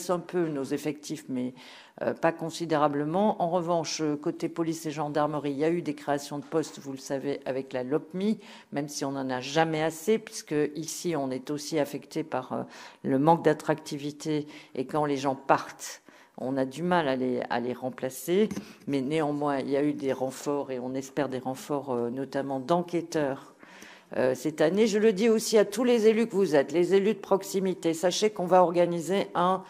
un peu nos effectifs, mais pas considérablement. En revanche, côté police et gendarmerie, il y a eu des créations de postes, vous le savez, avec la LOPMI, même si on n'en a jamais assez, puisque ici, on est aussi affecté par le manque d'attractivité, et quand les gens partent, on a du mal à les remplacer, mais néanmoins, il y a eu des renforts, et on espère des renforts notamment d'enquêteurs cette année. Je le dis aussi à tous les élus que vous êtes, les élus de proximité. Sachez qu'on va organiser un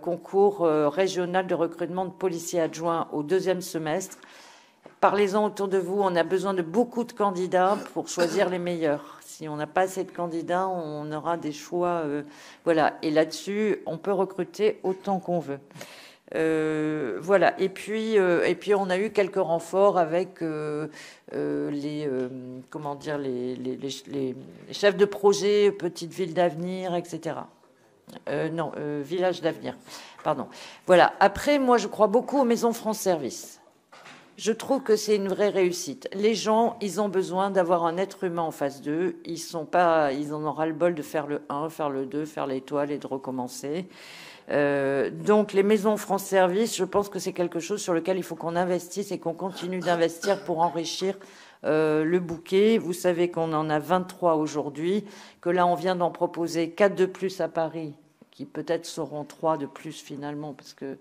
concours régional de recrutement de policiers adjoints au 2e semestre. Parlez-en autour de vous, on a besoin de beaucoup de candidats pour choisir les meilleurs. Si on n'a pas assez de candidats, on aura des choix. Voilà. Et là-dessus, on peut recruter autant qu'on veut. Voilà. Et puis, on a eu quelques renforts avec les chefs de projet, petites villes d'avenir, etc. Village d'avenir. Pardon. Voilà. Après, moi, je crois beaucoup aux maisons France Service. Je trouve que c'est une vraie réussite. Les gens, ils ont besoin d'avoir un être humain en face d'eux. Ils en ont ras-le-bol de faire le 1, faire le 2, faire l'étoile et de recommencer. Donc, les maisons France Service, je pense que c'est quelque chose sur lequel il faut qu'on investisse et qu'on continue d'investir pour enrichir le bouquet. Vous savez qu'on en a 23 aujourd'hui, que là, on vient d'en proposer 4 de plus à Paris, qui peut-être seront 3 de plus finalement, parce que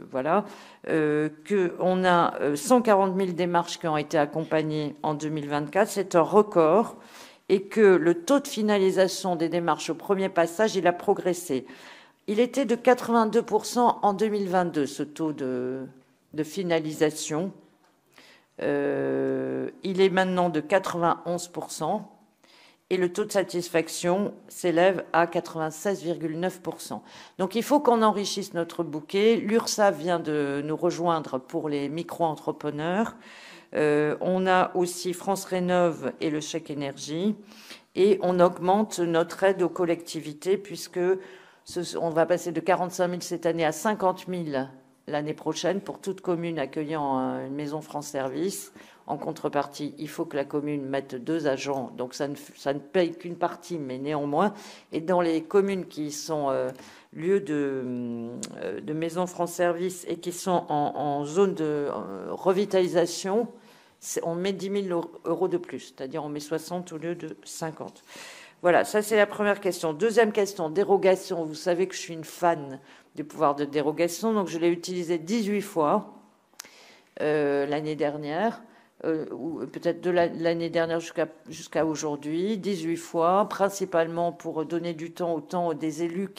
voilà, qu'on a 140 000 démarches qui ont été accompagnées en 2024, c'est un record, et que le taux de finalisation des démarches au premier passage, il a progressé. Il était de 82% en 2022, ce taux de finalisation. Il est maintenant de 91%. et le taux de satisfaction s'élève à 96,9%. Donc il faut qu'on enrichisse notre bouquet. L'URSSAF vient de nous rejoindre pour les micro-entrepreneurs. On a aussi France Rénov et le chèque énergie. Et on augmente notre aide aux collectivités puisque on va passer de 45 000 cette année à 50 000 l'année prochaine pour toute commune accueillant une maison France Service. En contrepartie, il faut que la commune mette 2 agents, donc ça ne paye qu'une partie, mais néanmoins. Et dans les communes qui sont lieux de maisons France Service et qui sont en zone de revitalisation, on met 10 000 euros de plus, c'est-à-dire on met 60 au lieu de 50. Voilà, ça c'est la première question. Deuxième question, dérogation. Vous savez que je suis une fan du pouvoir de dérogation, donc je l'ai utilisé 18 fois l'année dernière. Ou peut-être de l'année dernière jusqu'à aujourd'hui, 18 fois, principalement pour donner du temps des élus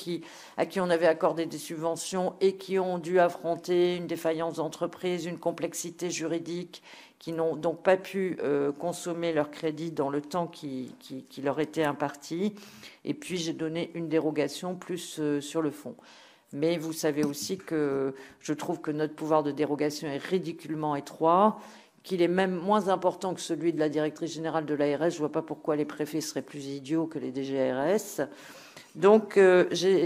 à qui on avait accordé des subventions et qui ont dû affronter une défaillance d'entreprise, une complexité juridique, qui n'ont donc pas pu consommer leur crédit dans le temps qui leur était imparti. Et puis j'ai donné une dérogation plus sur le fond. Mais vous savez aussi que je trouve que notre pouvoir de dérogation est ridiculement étroit, qu'il est même moins important que celui de la directrice générale de l'ARS. Je ne vois pas pourquoi les préfets seraient plus idiots que les DGRS. Donc,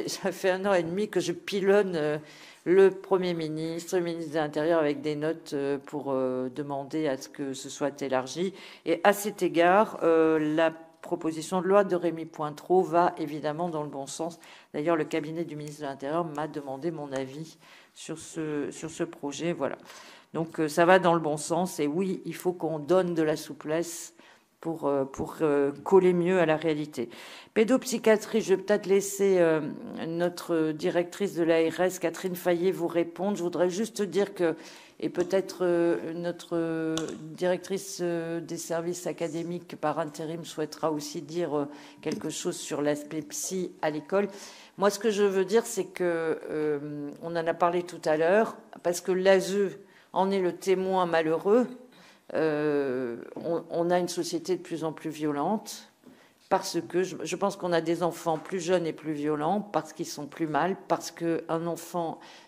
ça fait 1 an et demi que je pilonne le Premier ministre, le ministre de l'Intérieur avec des notes pour demander à ce que ce soit élargi. Et à cet égard, la proposition de loi de Rémy Pointereau va évidemment dans le bon sens. D'ailleurs, le cabinet du ministre de l'Intérieur m'a demandé mon avis sur ce projet. Voilà. Donc ça va dans le bon sens et oui, il faut qu'on donne de la souplesse pour coller mieux à la réalité. Pédopsychiatrie, je vais peut-être laisser notre directrice de l'ARS, Catherine Fayet, vous répondre. Je voudrais juste dire que, et peut-être notre directrice des services académiques par intérim souhaitera aussi dire quelque chose sur l'aspect psy à l'école. Moi, ce que je veux dire, c'est que on en a parlé tout à l'heure, parce que l'ASE en est le témoin malheureux. On a une société de plus en plus violente parce que je pense qu'on a des enfants plus jeunes et plus violents parce qu'ils sont plus mal, parce que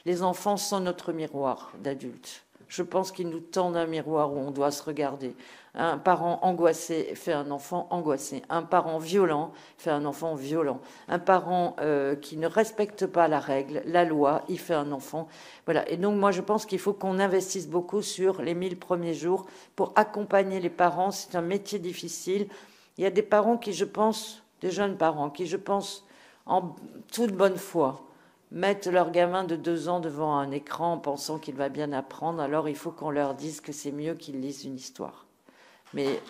les enfants sont notre miroir d'adultes. Je pense qu'ils nous tendent un miroir où on doit se regarder. Un parent angoissé fait un enfant angoissé. Un parent violent fait un enfant violent. Un parent qui ne respecte pas la règle, la loi, il fait un enfant. Voilà. Et donc, moi, je pense qu'il faut qu'on investisse beaucoup sur les 1000 premiers jours pour accompagner les parents. C'est un métier difficile. Il y a des parents qui, je pense, des jeunes parents qui, je pense, en toute bonne foi, mettent leur gamin de 2 ans devant un écran en pensant qu'il va bien apprendre. Alors, il faut qu'on leur dise que c'est mieux qu'ils lisent une histoire. Mais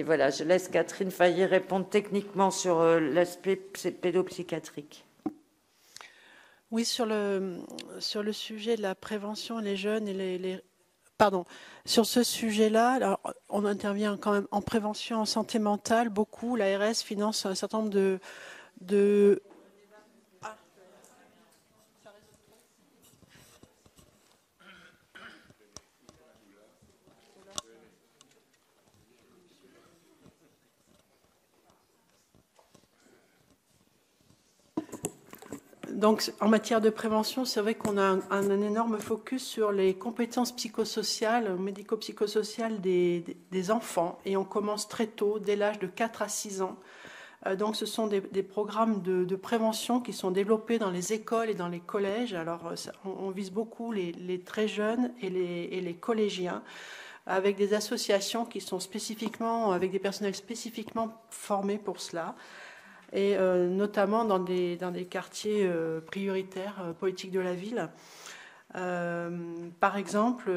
voilà, je laisse Catherine Fayet répondre techniquement sur l'aspect pédopsychiatrique. Oui, sur le sujet de la prévention, les jeunes et sur ce sujet-là, alors, on intervient quand même en prévention, en santé mentale, beaucoup. L'ARS finance un certain nombre de Donc, en matière de prévention, c'est vrai qu'on a un énorme focus sur les compétences psychosociales, médico-psychosociales des enfants. Et on commence très tôt, dès l'âge de 4 à 6 ans. Donc, ce sont des programmes de prévention qui sont développés dans les écoles et dans les collèges. Alors, on vise beaucoup les très jeunes et les collégiens, avec des associations qui sont spécifiquement, avec des personnels spécifiquement formés pour cela. Et notamment dans des quartiers prioritaires politiques de la ville. Par exemple,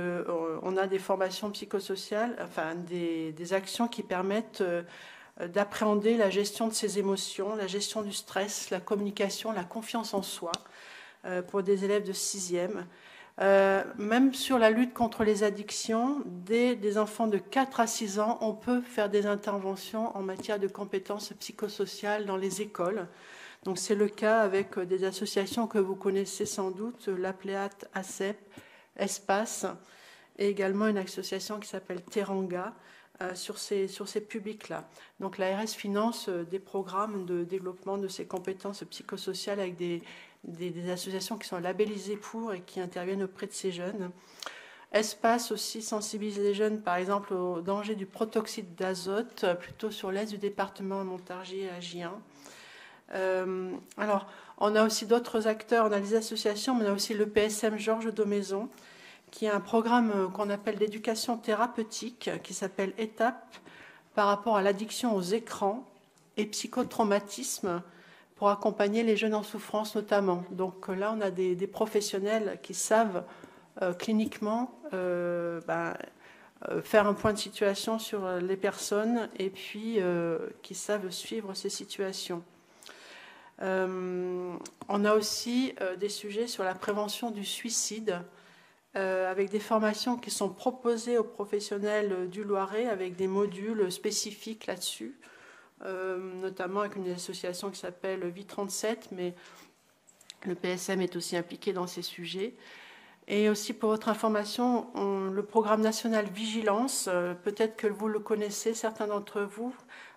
on a des formations psychosociales, enfin des actions qui permettent d'appréhender la gestion de ses émotions, la gestion du stress, la communication, la confiance en soi pour des élèves de 6e. Même sur la lutte contre les addictions, dès des enfants de 4 à 6 ans, on peut faire des interventions en matière de compétences psychosociales dans les écoles. Donc c'est le cas avec des associations que vous connaissez sans doute, l'APLEAT, ACEP, Espace, et également une association qui s'appelle Teranga, sur ces publics-là. Donc l'ARS finance des programmes de développement de ces compétences psychosociales avec des associations qui sont labellisées pour et qui interviennent auprès de ces jeunes. Espace aussi sensibilise les jeunes, par exemple, au danger du protoxyde d'azote, plutôt sur l'est du département à Montargis et à Gien. Alors, on a aussi d'autres acteurs, on a les associations, mais on a aussi le PSM Georges Daumaison, qui a un programme qu'on appelle d'éducation thérapeutique, qui s'appelle Étape, par rapport à l'addiction aux écrans et psychotraumatisme, pour accompagner les jeunes en souffrance notamment. Donc là, on a des professionnels qui savent cliniquement faire un point de situation sur les personnes et puis qui savent suivre ces situations. On a aussi des sujets sur la prévention du suicide avec des formations qui sont proposées aux professionnels du Loiret avec des modules spécifiques là-dessus, notamment avec une association qui s'appelle Vie 37, mais le PSM est aussi impliqué dans ces sujets. Et aussi pour votre information, le programme national Vigilance, peut-être que vous le connaissez, certains d'entre vous,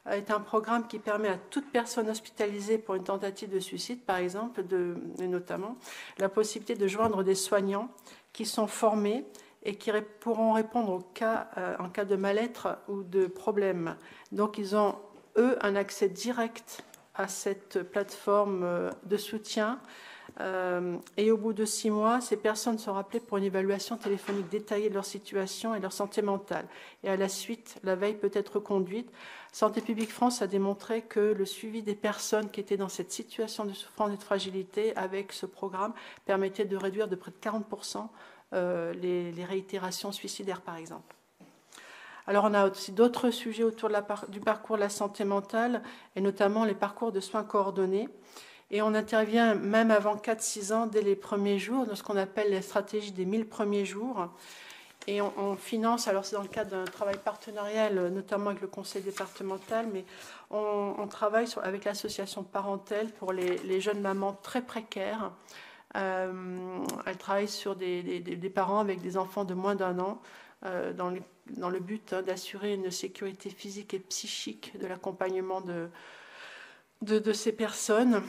est un programme qui permet à toute personne hospitalisée pour une tentative de suicide, par exemple, et notamment, la possibilité de joindre des soignants qui sont formés et qui pourront répondre en cas de mal-être ou de problème. Donc ils ont, eux, un accès direct à cette plateforme de soutien. Et au bout de 6 mois, ces personnes sont rappelées pour une évaluation téléphonique détaillée de leur situation et de leur santé mentale. Et à la suite, la veille peut être conduite. Santé publique France a démontré que le suivi des personnes qui étaient dans cette situation de souffrance et de fragilité avec ce programme permettait de réduire de près de 40% les réitérations suicidaires, par exemple. Alors, on a aussi d'autres sujets autour du parcours de la santé mentale, et notamment les parcours de soins coordonnés. Et on intervient même avant 4-6 ans, dès les premiers jours, dans ce qu'on appelle la stratégie des 1000 premiers jours. Et on finance, alors c'est dans le cadre d'un travail partenarial, notamment avec le conseil départemental, mais on travaille avec l'association Parentèle pour les jeunes mamans très précaires. Elle travaille sur des parents avec des enfants de moins d'1 an, dans le but d'assurer une sécurité physique et psychique de l'accompagnement de ces personnes.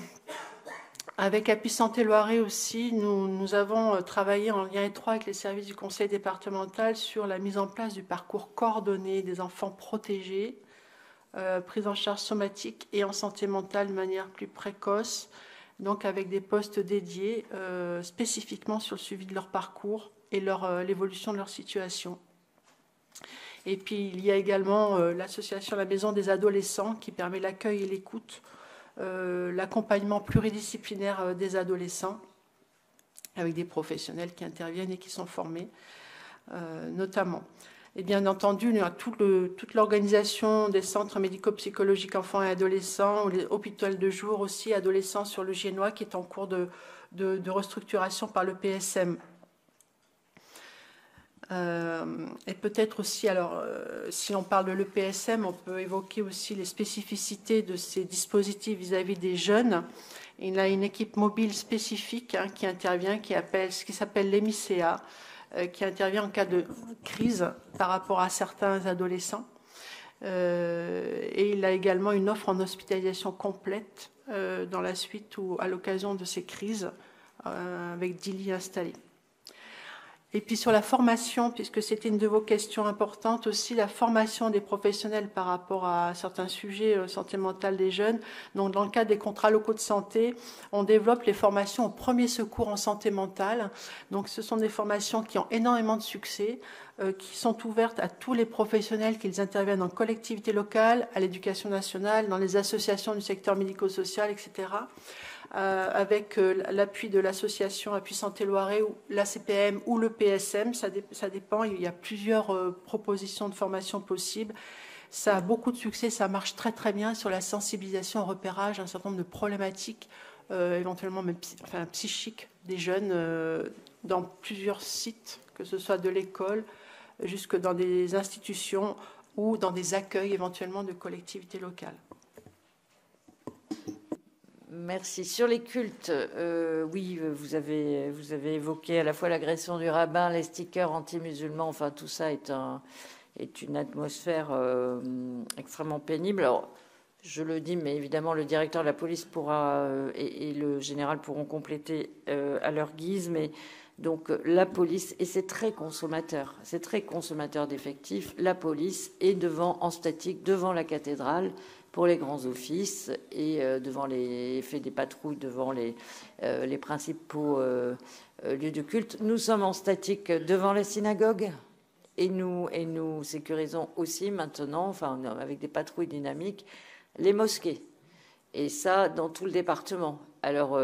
Avec Appui Santé Loiret aussi, nous avons travaillé en lien étroit avec les services du conseil départemental sur la mise en place du parcours coordonné des enfants protégés, prise en charge somatique et en santé mentale de manière plus précoce, donc avec des postes dédiés spécifiquement sur le suivi de leur parcours et l'évolution de leur situation. Et puis il y a également l'association La Maison des Adolescents qui permet l'accueil et l'écoute, l'accompagnement pluridisciplinaire des adolescents avec des professionnels qui interviennent et qui sont formés notamment. Et bien entendu, il y a toute l'organisation des centres médico-psychologiques enfants et adolescents, ou les hôpitaux de jour aussi, adolescents sur le Giennois, qui est en cours de restructuration par le PSM. Et peut-être aussi, alors, si on parle de l'EPSM, on peut évoquer aussi les spécificités de ces dispositifs vis-à-vis des jeunes. Il a une équipe mobile spécifique qui intervient, ce qui s'appelle l'EMICA, qui intervient en cas de crise par rapport à certains adolescents. Et il a également une offre en hospitalisation complète dans la suite ou à l'occasion de ces crises, avec 10 lits installés. Et puis sur la formation, puisque c'était une de vos questions importantes aussi, la formation des professionnels par rapport à certains sujets santé mentale des jeunes. Donc dans le cadre des contrats locaux de santé, on développe les formations au premier secours en santé mentale. Donc ce sont des formations qui ont énormément de succès, qui sont ouvertes à tous les professionnels, qu'ils interviennent en collectivité locale, à l'éducation nationale, dans les associations du secteur médico-social, etc. Avec l'appui de l'association Appui Santé Loiret, ou l'ACPM ou le PSM, ça dépend, il y a plusieurs propositions de formation possibles. Ça a beaucoup de succès, ça marche très très bien sur la sensibilisation au repérage, un certain nombre de problématiques, éventuellement même psychiques des jeunes, dans plusieurs sites, que ce soit de l'école, jusque dans des institutions ou dans des accueils éventuellement de collectivités locales. Merci. Sur les cultes, oui, vous avez évoqué à la fois l'agression du rabbin, les stickers anti-musulmans, enfin tout ça est est une atmosphère extrêmement pénible. Alors, je le dis, mais évidemment, le directeur de la police pourra et le général pourront compléter à leur guise. Mais donc, la police, et c'est très consommateur d'effectifs. La police est en statique devant la cathédrale pour les grands offices et fait des patrouilles devant les principaux lieux de culte. Nous sommes en statique devant les synagogues. Et nous sécurisons aussi maintenant, enfin, avec des patrouilles dynamiques, les mosquées. Et ça, dans tout le département. Alors,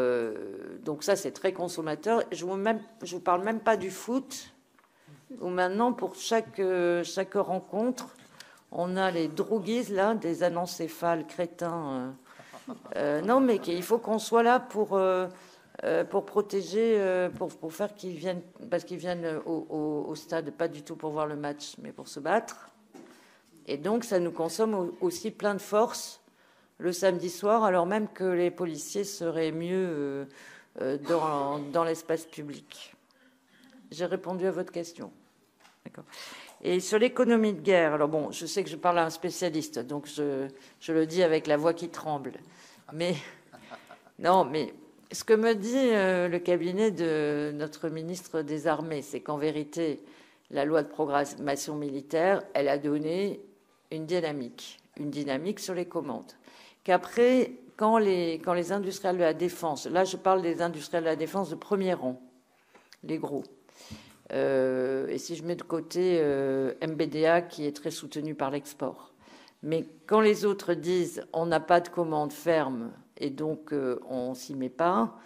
donc ça, c'est très consommateur. Je vous parle même pas du foot, où maintenant, pour chaque rencontre, on a les droguises, là, des anencéphales crétins. Non, mais il faut qu'on soit là pour protéger, pour faire qu'ils viennent, parce qu'ils viennent au stade, pas du tout pour voir le match, mais pour se battre. Et donc, ça nous consomme aussi plein de force le samedi soir, alors même que les policiers seraient mieux dans l'espace public. J'ai répondu à votre question. D'accord. Et sur l'économie de guerre, alors bon, je sais que je parle à un spécialiste, donc je le dis avec la voix qui tremble. Mais non, mais ce que me dit le cabinet de notre ministre des Armées, c'est qu'en vérité, la loi de programmation militaire, elle a donné une dynamique sur les commandes. Qu'après, quand les industriels de la défense, là je parle des industriels de la défense de premier rang, les gros, et si je mets de côté MBDA qui est très soutenu par l'export, mais quand les autres disent on n'a pas de commande ferme et donc on s'y met pas,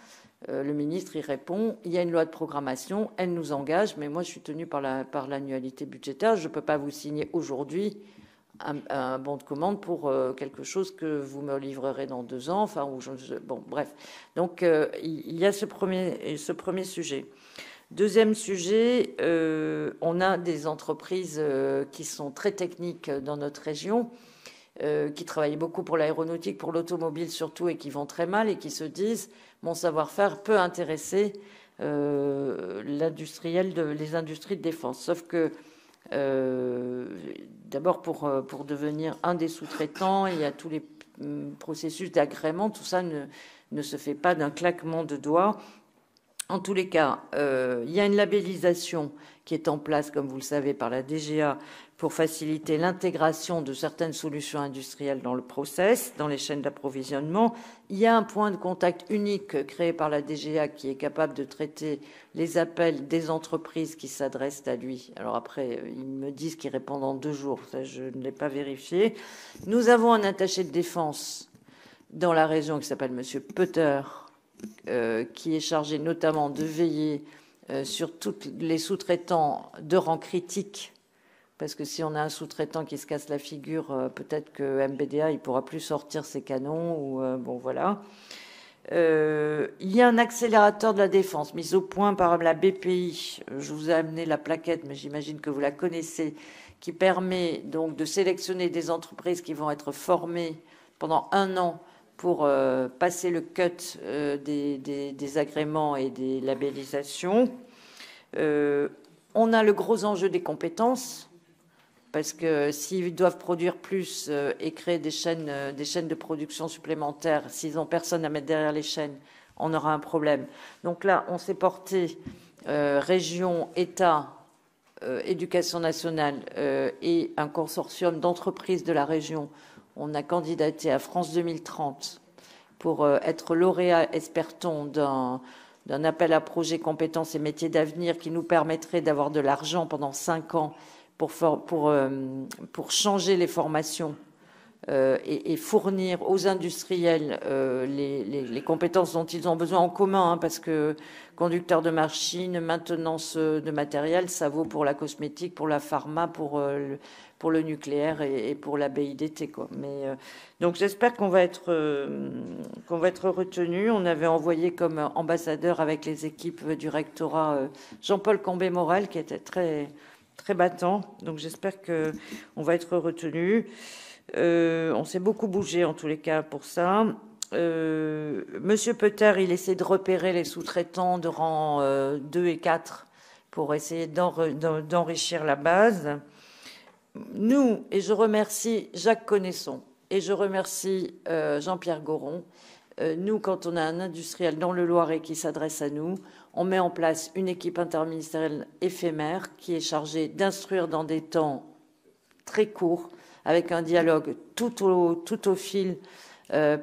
le ministre y répond il y a une loi de programmation, elle nous engage, mais moi je suis tenu par l'annualité budgétaire, je ne peux pas vous signer aujourd'hui un bon de commande pour quelque chose que vous me livrerez dans 2 ans. Enfin, bon, bref. Donc, il y a ce premier sujet. Deuxième sujet, on a des entreprises qui sont très techniques dans notre région, qui travaillent beaucoup pour l'aéronautique, pour l'automobile surtout, et qui vont très mal et qui se disent mon savoir-faire peut intéresser les industries de défense. Sauf que d'abord, pour devenir un des sous-traitants, il y a tous les processus d'agrément. Tout ça ne se fait pas d'un claquement de doigts. En tous les cas, il y a une labellisation qui est en place, comme vous le savez, par la DGA pour faciliter l'intégration de certaines solutions industrielles dans le process, dans les chaînes d'approvisionnement. Il y a un point de contact unique créé par la DGA qui est capable de traiter les appels des entreprises qui s'adressent à lui. Alors après, ils me disent qu'ils répondent en 2 jours. Ça, je ne l'ai pas vérifié. Nous avons un attaché de défense dans la région qui s'appelle Monsieur Peter, qui est chargé notamment de veiller sur tous les sous-traitants de rang critique, parce que si on a un sous-traitant qui se casse la figure, peut-être que MBDA il pourra plus sortir ses canons ou bon voilà. Il y a un accélérateur de la défense mis au point par la BPI. Je vous ai amené la plaquette, mais j'imagine que vous la connaissez, qui permet donc de sélectionner des entreprises qui vont être formées pendant 1 an pour passer le cut des agréments et des labellisations. On a le gros enjeu des compétences, parce que s'ils doivent produire plus et créer des chaînes de production supplémentaires, s'ils n'ont personne à mettre derrière les chaînes, on aura un problème. Donc là, on s'est porté région, État, éducation nationale et un consortium d'entreprises de la région. On a candidaté à France 2030 pour être lauréat Esperton d'un appel à projet compétences et métiers d'avenir qui nous permettrait d'avoir de l'argent pendant 5 ans pour changer les formations et fournir aux industriels les compétences dont ils ont besoin en commun, parce que conducteur de machines, maintenance de matériel, ça vaut pour la cosmétique, pour la pharma, pour le nucléaire et pour la BIDT, quoi. Mais donc j'espère qu'on va être retenu. On avait envoyé comme ambassadeur avec les équipes du rectorat Jean-Paul Combé-Morel, qui était très très battant. Donc j'espère que on va être retenu. On s'est beaucoup bougé en tous les cas pour ça. Monsieur Peter, il essaie de repérer les sous-traitants de rang 2 et 4 pour essayer d'enrichir la base. nous, et je remercie Jacques Connaisson, et je remercie Jean-Pierre Goron, nous, quand on a un industriel dans le Loiret qui s'adresse à nous, on met en place une équipe interministérielle éphémère qui est chargée d'instruire dans des temps très courts, avec un dialogue tout au fil,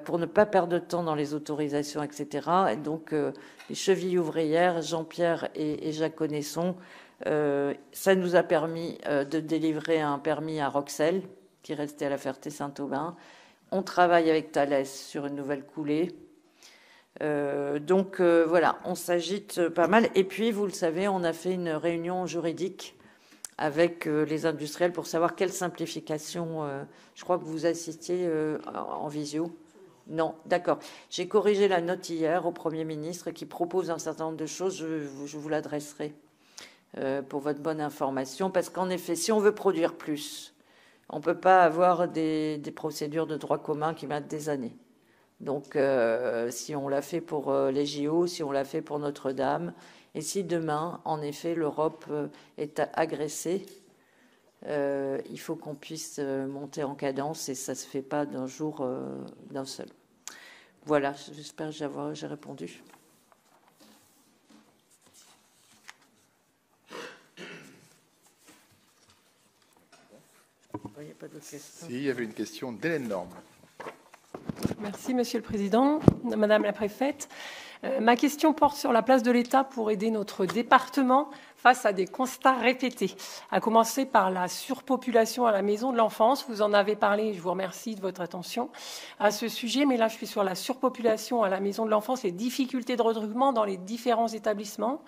pour ne pas perdre de temps dans les autorisations, etc. Et donc, les chevilles ouvrières, Jean-Pierre et Jacques Connaisson, ça nous a permis de délivrer un permis à Roxelles, qui restait à la Ferté-Saint-Aubin. On travaille avec Thales sur une nouvelle coulée. Donc voilà, on s'agite pas mal. Et puis, vous le savez, on a fait une réunion juridique avec les industriels pour savoir quelle simplification. Je crois que vous assistiez en visio. Non, d'accord. J'ai corrigé la note hier au Premier ministre qui propose un certain nombre de choses. Je vous l'adresserai pour votre bonne information. Parce qu'en effet, si on veut produire plus, on ne peut pas avoir des procédures de droit commun qui mettent des années. Donc, si on l'a fait pour les JO, si on l'a fait pour Notre-Dame, et si demain, en effet, l'Europe est agressée, il faut qu'on puisse monter en cadence, et ça ne se fait pas d'un jour, d'un seul. Voilà, j'espère que j'ai répondu. Il n'y a pas d'autres questions. Si, il y avait une question d'Hélène Norme. Merci, Monsieur le Président. Madame la Préfète, ma question porte sur la place de l'État pour aider notre département face à des constats répétés, à commencer par la surpopulation à la maison de l'enfance. Vous en avez parlé, je vous remercie de votre attention à ce sujet, mais là je suis sur la surpopulation à la maison de l'enfance, les difficultés de recrutement dans les différents établissements.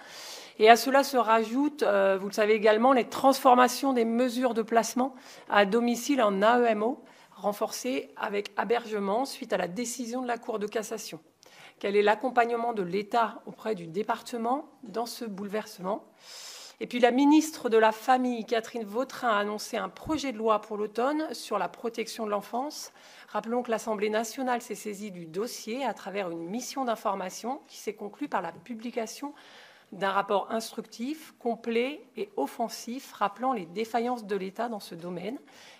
Et à cela se rajoutent, vous le savez également, les transformations des mesures de placement à domicile en AEMO, renforcées avec hébergement suite à la décision de la Cour de cassation. Quel est l'accompagnement de l'État auprès du département dans ce bouleversement? Et puis la ministre de la Famille, Catherine Vautrin, a annoncé un projet de loi pour l'automne sur la protection de l'enfance. Rappelons que l'Assemblée nationale s'est saisie du dossier à travers une mission d'information qui s'est conclue par la publication d'un rapport instructif, complet et offensif, rappelant les défaillances de l'État dans ce domaine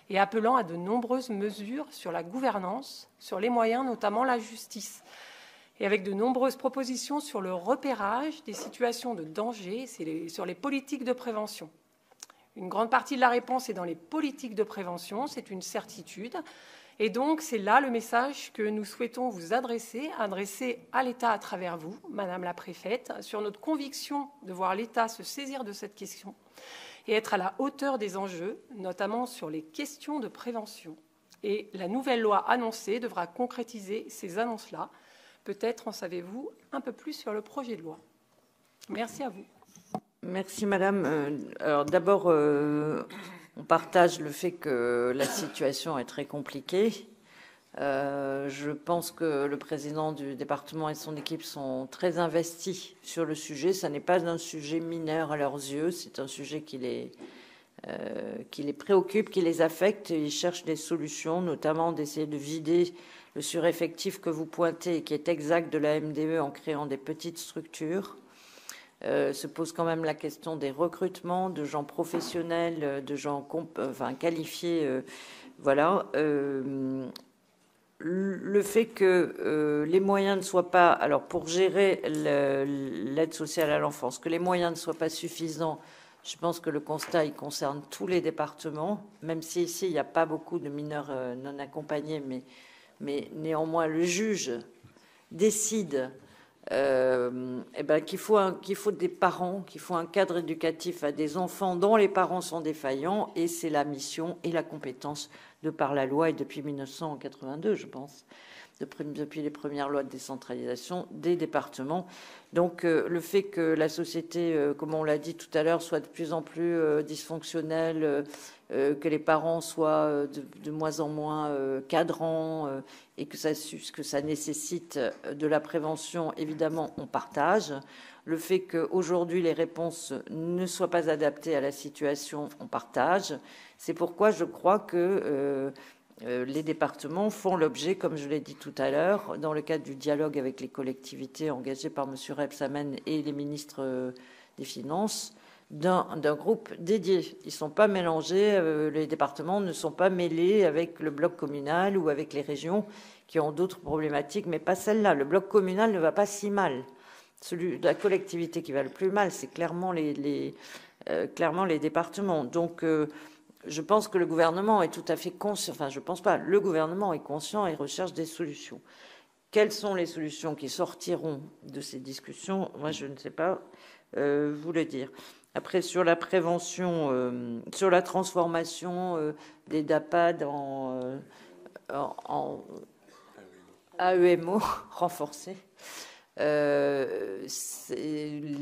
et appelant à de nombreuses mesures sur la gouvernance, sur les moyens, notamment la justice, et avec de nombreuses propositions sur le repérage des situations de danger, sur les politiques de prévention. Une grande partie de la réponse est dans les politiques de prévention, c'est une certitude. Et donc, c'est là le message que nous souhaitons vous adresser à l'État à travers vous, Madame la Préfète, sur notre conviction de voir l'État se saisir de cette question et être à la hauteur des enjeux, notamment sur les questions de prévention. Et la nouvelle loi annoncée devra concrétiser ces annonces-là. Peut-être en savez-vous un peu plus sur le projet de loi. Merci à vous. Merci, Madame. Alors, d'abord, on partage le fait que la situation est très compliquée. Je pense que le président du département et son équipe sont très investis sur le sujet. Ça n'est pas un sujet mineur à leurs yeux. C'est un sujet qui les préoccupe, qui les affecte. Ils cherchent des solutions, notamment d'essayer de vider le sureffectif que vous pointez et qui est exact de la MDE en créant des petites structures. Se pose quand même la question des recrutements, de gens professionnels, de gens qualifiés. Voilà. Le fait que les moyens ne soient pas... Alors, pour gérer l'aide sociale à l'enfance, que les moyens ne soient pas suffisants, je pense que le constat, il concerne tous les départements, même si ici, il n'y a pas beaucoup de mineurs non accompagnés, mais néanmoins, le juge décide qu'il faut des parents, qu'il faut un cadre éducatif à des enfants dont les parents sont défaillants, et c'est la mission et la compétence de par la loi, et depuis 1982, je pense, depuis les premières lois de décentralisation des départements. Donc le fait que la société, comme on l'a dit tout à l'heure, soit de plus en plus dysfonctionnelle, que les parents soient de moins en moins cadrants, et que ça nécessite de la prévention, évidemment, on partage. Le fait qu'aujourd'hui, les réponses ne soient pas adaptées à la situation, on partage. C'est pourquoi je crois que les départements font l'objet, comme je l'ai dit tout à l'heure, dans le cadre du dialogue avec les collectivités engagé par M. Rebsamen et les ministres des Finances, d'un groupe dédié. Ils ne sont pas mélangés, les départements ne sont pas mêlés avec le bloc communal ou avec les régions qui ont d'autres problématiques, mais pas celle-là. Le bloc communal ne va pas si mal. Celui de la collectivité qui va le plus mal, c'est clairement les départements. Donc, je pense que le gouvernement est tout à fait conscient, enfin, je pense pas, le gouvernement est conscient et recherche des solutions. Quelles sont les solutions qui sortiront de ces discussions? Moi, je ne sais pas vous le dire. Après, sur la prévention, sur la transformation des DAPAD en AEMO renforcés, les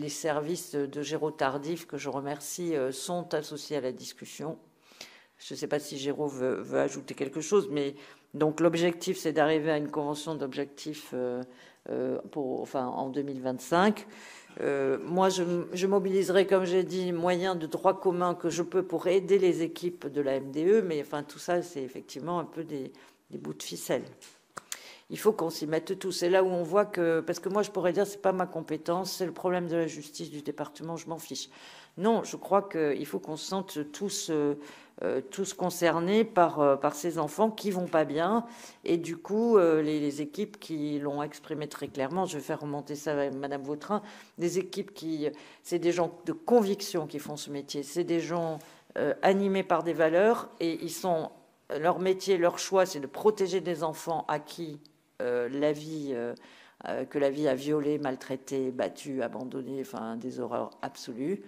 services de Géraud Tardif, que je remercie, sont associés à la discussion. Je ne sais pas si Géraud veut ajouter quelque chose, mais donc l'objectif, c'est d'arriver à une convention d'objectifs en 2025. Moi, je mobiliserai, comme j'ai dit, moyens de droit commun que je peux pour aider les équipes de la MDE, mais enfin tout ça, c'est effectivement un peu des bouts de ficelle. Il faut qu'on s'y mette tous. C'est là où on voit que, parce que moi, je pourrais dire, c'est pas ma compétence, c'est le problème de la justice du département, je m'en fiche. Non, je crois qu'il faut qu'on se sente tous concernés par ces enfants qui vont pas bien. Et du coup, les équipes qui l'ont exprimé très clairement, je vais faire remonter ça avec Madame Vautrin, des équipes c'est des gens de conviction qui font ce métier. C'est des gens animés par des valeurs et leur métier, leur choix, c'est de protéger des enfants à qui que la vie a violé, maltraité, battu, abandonné, enfin des horreurs absolues.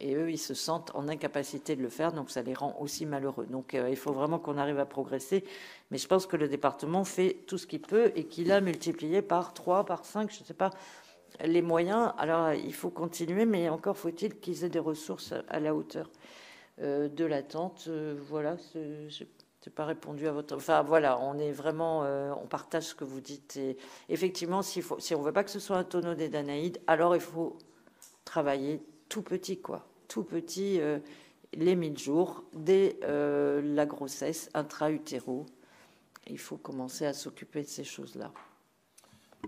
Et eux, ils se sentent en incapacité de le faire, donc ça les rend aussi malheureux. Donc il faut vraiment qu'on arrive à progresser. Mais je pense que le département fait tout ce qu'il peut et qu'il a multiplié par 3, par 5, je ne sais pas, les moyens. Alors il faut continuer, mais encore faut-il qu'ils aient des ressources à la hauteur de l'attente. Voilà, je n'ai pas répondu à votre... Enfin voilà, on est vraiment... on partage ce que vous dites. Et effectivement, si on ne veut pas que ce soit un tonneau des Danaïdes, alors il faut travailler tout petit, quoi. Tout petit, les 1000 jours, dès la grossesse, intra-utéro. Il faut commencer à s'occuper de ces choses-là.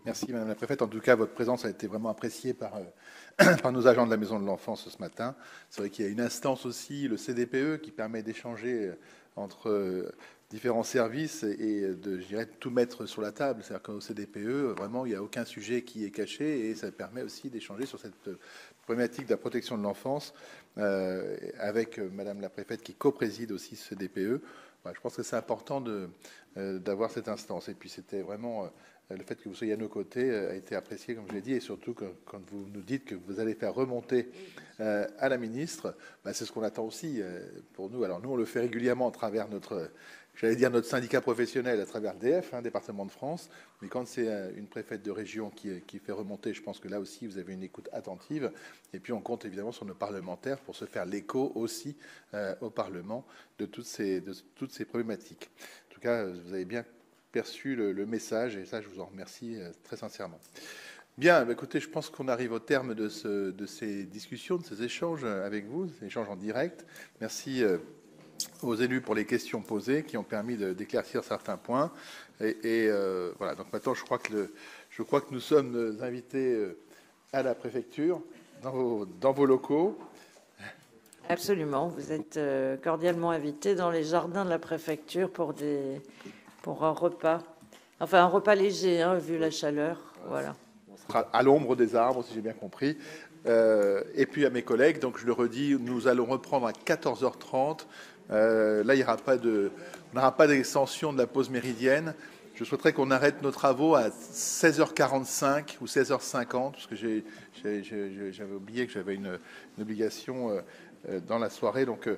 Merci Madame la Préfète. En tout cas, votre présence a été vraiment appréciée par nos agents de la Maison de l'Enfance ce matin. C'est vrai qu'il y a une instance aussi, le CDPE, qui permet d'échanger entre différents services et de, je dirais, tout mettre sur la table. C'est-à-dire qu'au CDPE, vraiment, il n'y a aucun sujet qui est caché et ça permet aussi d'échanger sur cette problématique de la protection de l'enfance avec Madame la Préfète qui co-préside aussi ce CDPE. Je pense que c'est important d'avoir cette instance. Et puis c'était vraiment... le fait que vous soyez à nos côtés a été apprécié, comme je l'ai dit, et surtout quand vous nous dites que vous allez faire remonter à la ministre, c'est ce qu'on attend aussi pour nous. Alors nous, on le fait régulièrement à travers notre syndicat professionnel, à travers DF, département de France, mais quand c'est une préfète de région qui fait remonter, je pense que là aussi, vous avez une écoute attentive, et puis on compte évidemment sur nos parlementaires pour se faire l'écho aussi au Parlement de toutes ces problématiques. En tout cas, vous avez bien perçu le message, et ça, je vous en remercie très sincèrement. Bien, écoutez, je pense qu'on arrive au terme de ces discussions, de ces échanges avec vous, ces échanges en direct. Merci aux élus pour les questions posées qui ont permis d'éclaircir certains points. Et voilà, donc maintenant, je crois que nous sommes invités à la préfecture, dans vos locaux. Absolument, vous êtes cordialement invités dans les jardins de la préfecture pour un repas. Enfin, un repas léger, vu la chaleur. Voilà. On sera à l'ombre des arbres, si j'ai bien compris. Et puis à mes collègues, donc je le redis, nous allons reprendre à 14h30. Là, on n'aura pas d'extension de la pause méridienne. Je souhaiterais qu'on arrête nos travaux à 16h45 ou 16h50, parce que j'avais oublié que j'avais une obligation dans la soirée. Donc,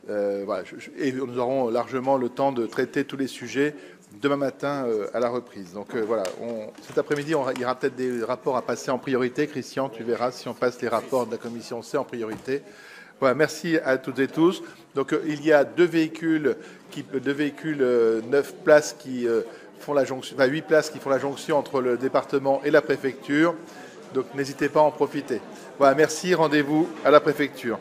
voilà, et nous aurons largement le temps de traiter tous les sujets demain matin à la reprise. Donc voilà, cet après-midi, il y aura peut-être des rapports à passer en priorité. Christian, tu verras si on passe les rapports de la commission C en priorité. Voilà, merci à toutes et tous. Donc il y a 2 véhicules, 9 places qui font la jonction, 8 places qui font la jonction entre le département et la préfecture. Donc n'hésitez pas à en profiter. Voilà, merci, rendez-vous à la préfecture.